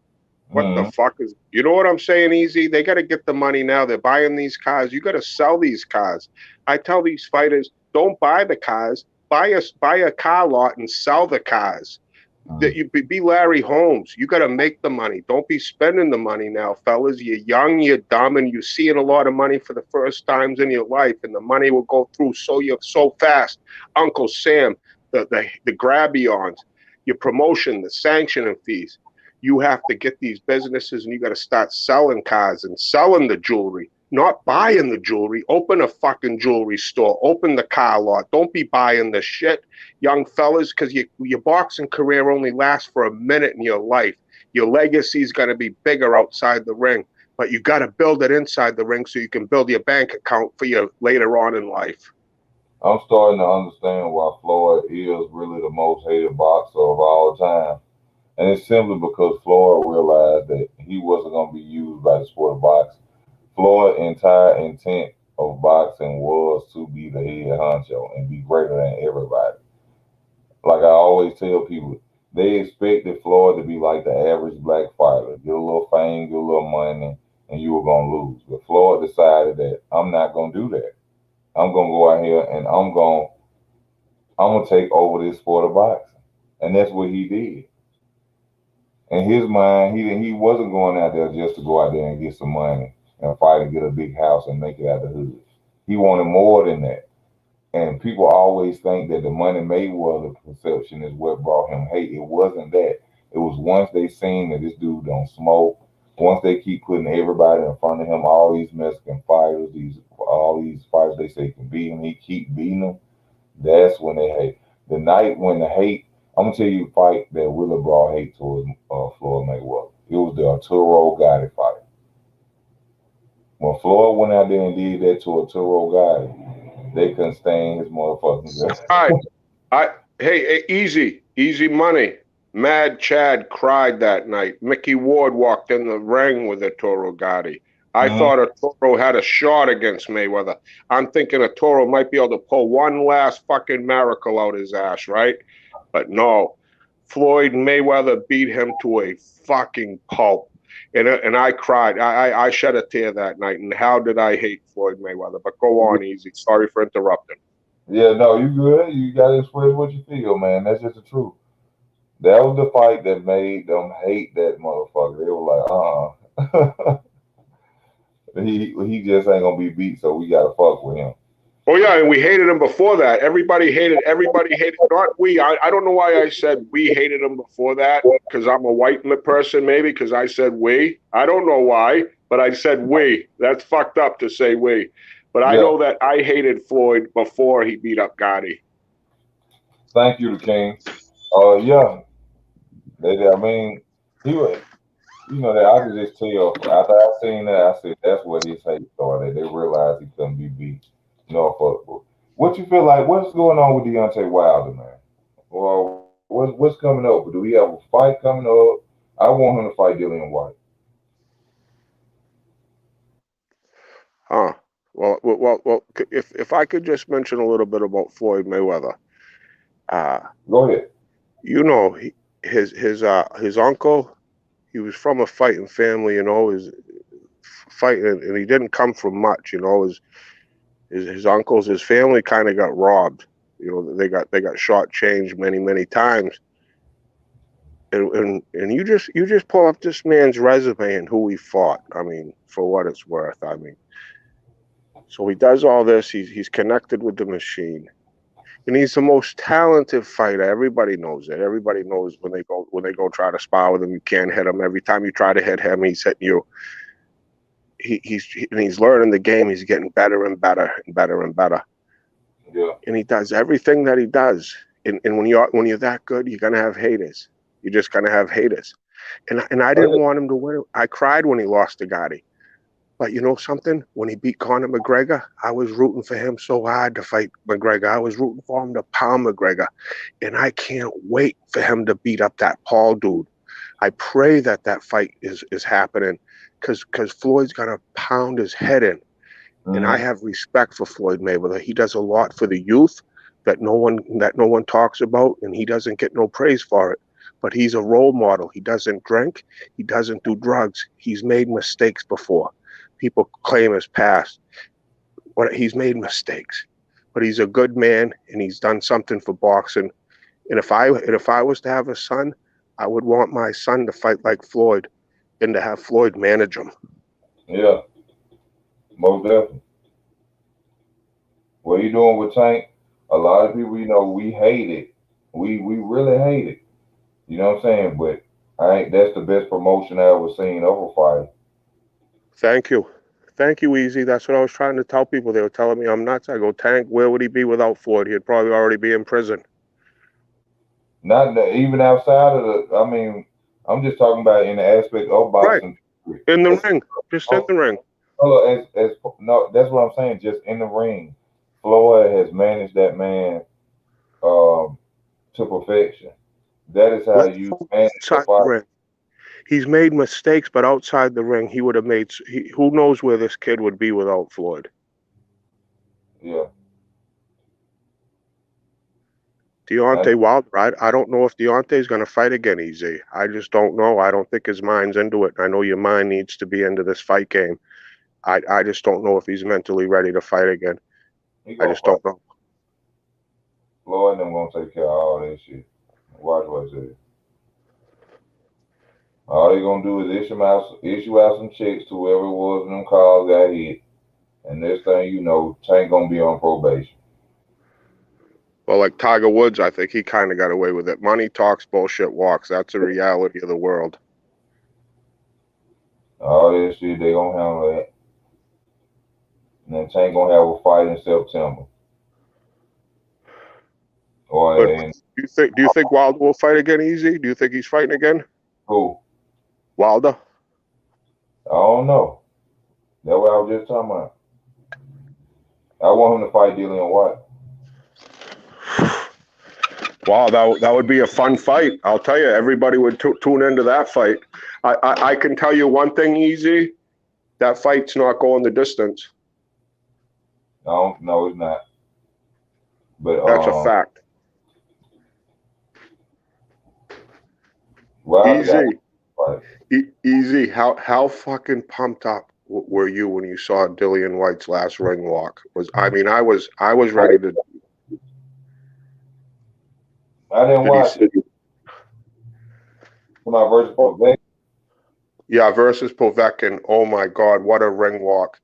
What the fuck is, you know what I'm saying, Easy? They gotta get the money now. They're buying these cars. You gotta sell these cars. I tell these fighters, don't buy the cars. Buy a car lot and sell the cars. That you be Larry Holmes. You got to make the money. Don't be spending the money now, fellas. You're young, you're dumb, and you're seeing a lot of money for the first times in your life, and the money will go through so fast. Uncle Sam, the grab-ons, your promotion, the sanctioning fees. You have to get these businesses, and you got to start selling cars and selling the jewelry, not buying the jewelry. Open a fucking jewelry store. Open the car lot. Don't be buying the shit, young fellas, because your boxing career only lasts for a minute in your life. Your legacy is going to be bigger outside the ring, but you got to build it inside the ring so you can build your bank account for you later on in life. I'm starting to understand why Floyd is really the most hated boxer of all time. And it's simply because Floyd realized that he wasn't going to be used by the sport of boxing. Floyd's entire intent of boxing was to be the head honcho and be greater than everybody. Like I always tell people, they expected Floyd to be like the average black fighter, get a little fame, get a little money, and you were gonna lose. But Floyd decided that I'm not gonna do that. I'm gonna go out here and I'm gonna take over this sport of boxing, and that's what he did. In his mind, he wasn't going out there just to go out there and get some money and fight and get a big house and make it out the hood. He wanted more than that. And people always think that the Money Mayweather perception is what brought him hate. It wasn't that. It was once they seen that this dude don't smoke, once they keep putting everybody in front of him, all these Mexican fighters, all these fighters they say can beat him, he keep beating them. That's when they hate. The night when the hate, I'm gonna tell you a fight that really brought hate towards Floyd Mayweather. It was the Arturo Gatti fight. When Floyd went out there and did that to Arturo Gatti, they couldn't stand his motherfucking guts. All right, hey, easy money. Mad Chad cried that night. Mickey Ward walked in the ring with Arturo Gatti. I thought Arturo had a shot against Mayweather. I'm thinking Arturo might be able to pull one last fucking miracle out his ass, right? But no, Floyd Mayweather beat him to a fucking pulp. And I cried. I shed a tear that night. And how did I hate Floyd Mayweather? But go on, Easy. Sorry for interrupting. Yeah, no, you good. You gotta express what you feel, man. That's just the truth. That was the fight that made them hate that motherfucker. They were like, he just ain't gonna be beat, so we gotta fuck with him. Oh yeah, and we hated him before that. Everybody hated. Not we. I don't know why I said we hated him before that, because I'm a white person, maybe because I said we. I don't know why, but I said we. That's fucked up to say we. But I know that I hated Floyd before he beat up Gotti. Thank you, the King. Yeah, I mean, he was. That I could just tell after I seen that, I said that's where his hate started. They realized he couldn't be beat. Fuck. What you feel like? What's going on with Deontay Wilder, man? Or what's coming up? Do we have a fight coming up? I want him to fight Dillian White. Huh. Well. If I could just mention a little bit about Floyd Mayweather, Go ahead. you know, his uncle, he was from a fighting family, you know, his fighting, and he didn't come from much, you know. His uncles, his family kind of got robbed. You know, they got shortchanged many times. And you just pull up this man's resume and who he fought. I mean, for what it's worth. I mean, so he does all this. He's connected with the machine, and he's the most talented fighter. Everybody knows it. Everybody knows when they go try to spar with him, you can't hit him. Every time you try to hit him, he's hitting you. He's learning the game. He's getting better and better and better and better. Yeah. And he does everything that he does. And when you're that good, you're gonna have haters. You're just gonna have haters. And I didn't want him to win. I cried when he lost to Gotti. But you know something? When he beat Conor McGregor, I was rooting for him so hard to fight McGregor. I was rooting for him to pound McGregor. And I can't wait for him to beat up that Paul dude. I pray that fight is happening because Floyd's gonna pound his head in. And I have respect for Floyd Mayweather. He does a lot for the youth that no one talks about, and he doesn't get no praise for it. But he's a role model. He doesn't drink. He doesn't do drugs. He's made mistakes before. People claim his past, but he's made mistakes. But he's a good man, and he's done something for boxing. And if I was to have a son, I would want my son to fight like Floyd, and to have Floyd manage him. Yeah. Most definitely. What you doing with Tank? A lot of people, you know, we hate it. We really hate it. You know what I'm saying? But that's the best promotion I ever seen of a fight. Thank you, Easy. That's what I was trying to tell people. They were telling me I'm nuts. I go, Tank, where would he be without Floyd? He'd probably already be in prison. Not even outside of the. I mean, I'm just talking about in the aspect of boxing. Right. In the ring, just in the ring. No, no, that's what I'm saying. Just in the ring, Floyd has managed that man to perfection. That is how you manage the fight. He's made mistakes, but outside the ring, he would have made. Who knows where this kid would be without Floyd? Yeah. Deontay Wilder. I don't know if Deontay's going to fight again, Easy. I just don't know. I don't think his mind's into it. I know your mind needs to be into this fight game. I just don't know if he's mentally ready to fight again. I just don't know. Floyd and them gonna take care of all that shit. Watch what I say. All they gonna do is issue out some checks to whoever it was when them calls got hit. And next thing you know, Tank gonna be on probation. Well, like Tiger Woods, I think he kind of got away with it. Money talks, bullshit walks. That's the reality of the world. All that shit, they gonna handle that. And then Tank gonna have a fight in September. Do you think Wilder will fight again, Easy? Do you think he's fighting again? Who? Wilder? I don't know. That's what I was just talking about. I want him to fight Dillian White. Wow, that would be a fun fight. I'll tell you, everybody would tune into that fight. I can tell you one thing, Easy. That fight's not going the distance. No, it's not. But that's a fact. Well, Easy. How fucking pumped up were you when you saw Dillian White's last ring walk? I was ready to. I didn't watch it. My versus Povetkin. Yeah, versus Povetkin. Oh my God, what a ring walk!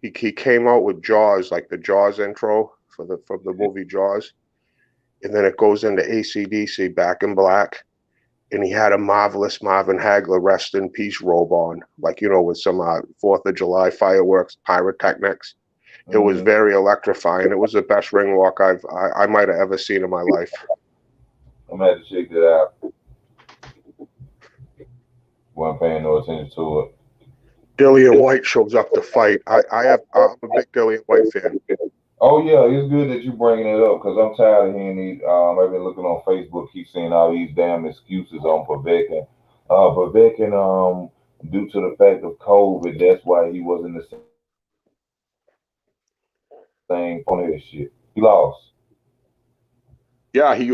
He came out with Jaws, like the Jaws intro from the movie Jaws, and then it goes into AC/DC, Back in Black, and he had a marvelous Marvin Hagler rest in peace robe on, like with some 4th of July fireworks, pyrotechnics. It was very electrifying. It was the best ring walk I might have ever seen in my life. I'm gonna have to check that out. Wasn't paying no attention to it. Dillian White shows up to fight. I'm a big Dillian White fan. Oh yeah, it's good that you bringing it up because I'm tired of hearing these. I've been looking on Facebook, keep seeing all these damn excuses on Povetkin. Povetkin, due to the fact of COVID, that's why he wasn't the thing on his shit. He lost. Yeah, it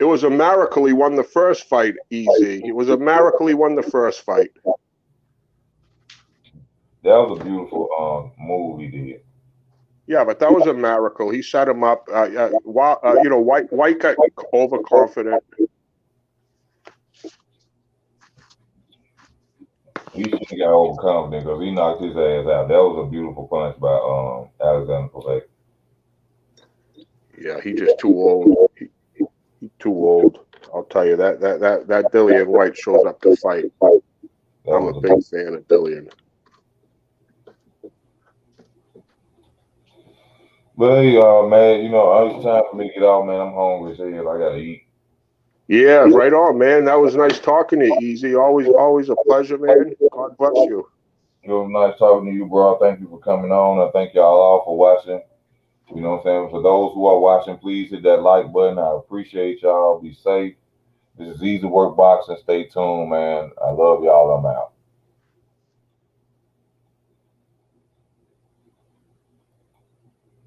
was a miracle he won the first fight easy. It was a miracle he won the first fight. That was a beautiful move he did. Yeah, but that was a miracle. He set him up. White got overconfident. He should have got overconfident because he knocked his ass out. That was a beautiful punch by Alexander Povetkin. Yeah, he just too old. He too old. I'll tell you that Dillian White shows up to fight. I'm a big fan of Dillian. But hey, man, it's time for me to get off, man. I'm hungry as hell. I gotta eat. Yeah, right on, man. That was nice talking to you, Easy. Always a pleasure, man. God bless you. It was nice talking to you, bro. Thank you for coming on. I thank y'all all for watching. You know what I'm saying? For those who are watching, please hit that like button. I appreciate y'all. Be safe. This is Easy Work Boxing. Stay tuned, man. I love y'all. I'm out.